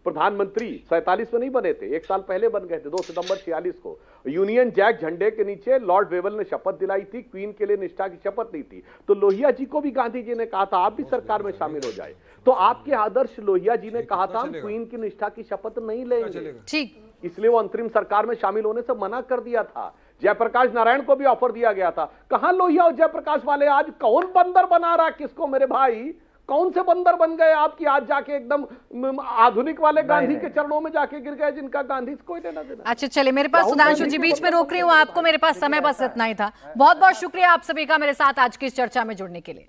प्रधानमंत्री 47 में नहीं बने थे, 1 साल पहले बन गए थे 2 सितंबर 46 को। यूनियन जैक झंडे के नीचे लॉर्ड वेवल ने शपथ दिलाई थी, क्वीन के लिए निष्ठा की शपथ ली थी। तो लोहिया जी को भी गांधी जी ने कहा था आप भी सरकार में शामिल हो जाए। तो आपके आदर्श लोहिया जी ने कहा था हम क्वीन की निष्ठा की शपथ नहीं लेंगे, ठीक, इसलिए वो अंतरिम सरकार में शामिल होने से मना कर दिया था। जयप्रकाश नारायण को भी ऑफर दिया गया था। कहां लोहिया और जयप्रकाश वाले, आज कौन बंदर बना रहा किसको मेरे भाई, कौन से बंदर बन गए आपकी आज जाके एकदम आधुनिक वाले गांधी के चरणों में जाके गिर गए जिनका गांधी से कोई लेना देना। अच्छा चलिए, मेरे पास सुधांशु जी बीच में रोक रही हूँ आपको, मेरे पास समय बस इतना ही था। बहुत बहुत शुक्रिया आप सभी का मेरे साथ आज की इस चर्चा में जुड़ने के लिए।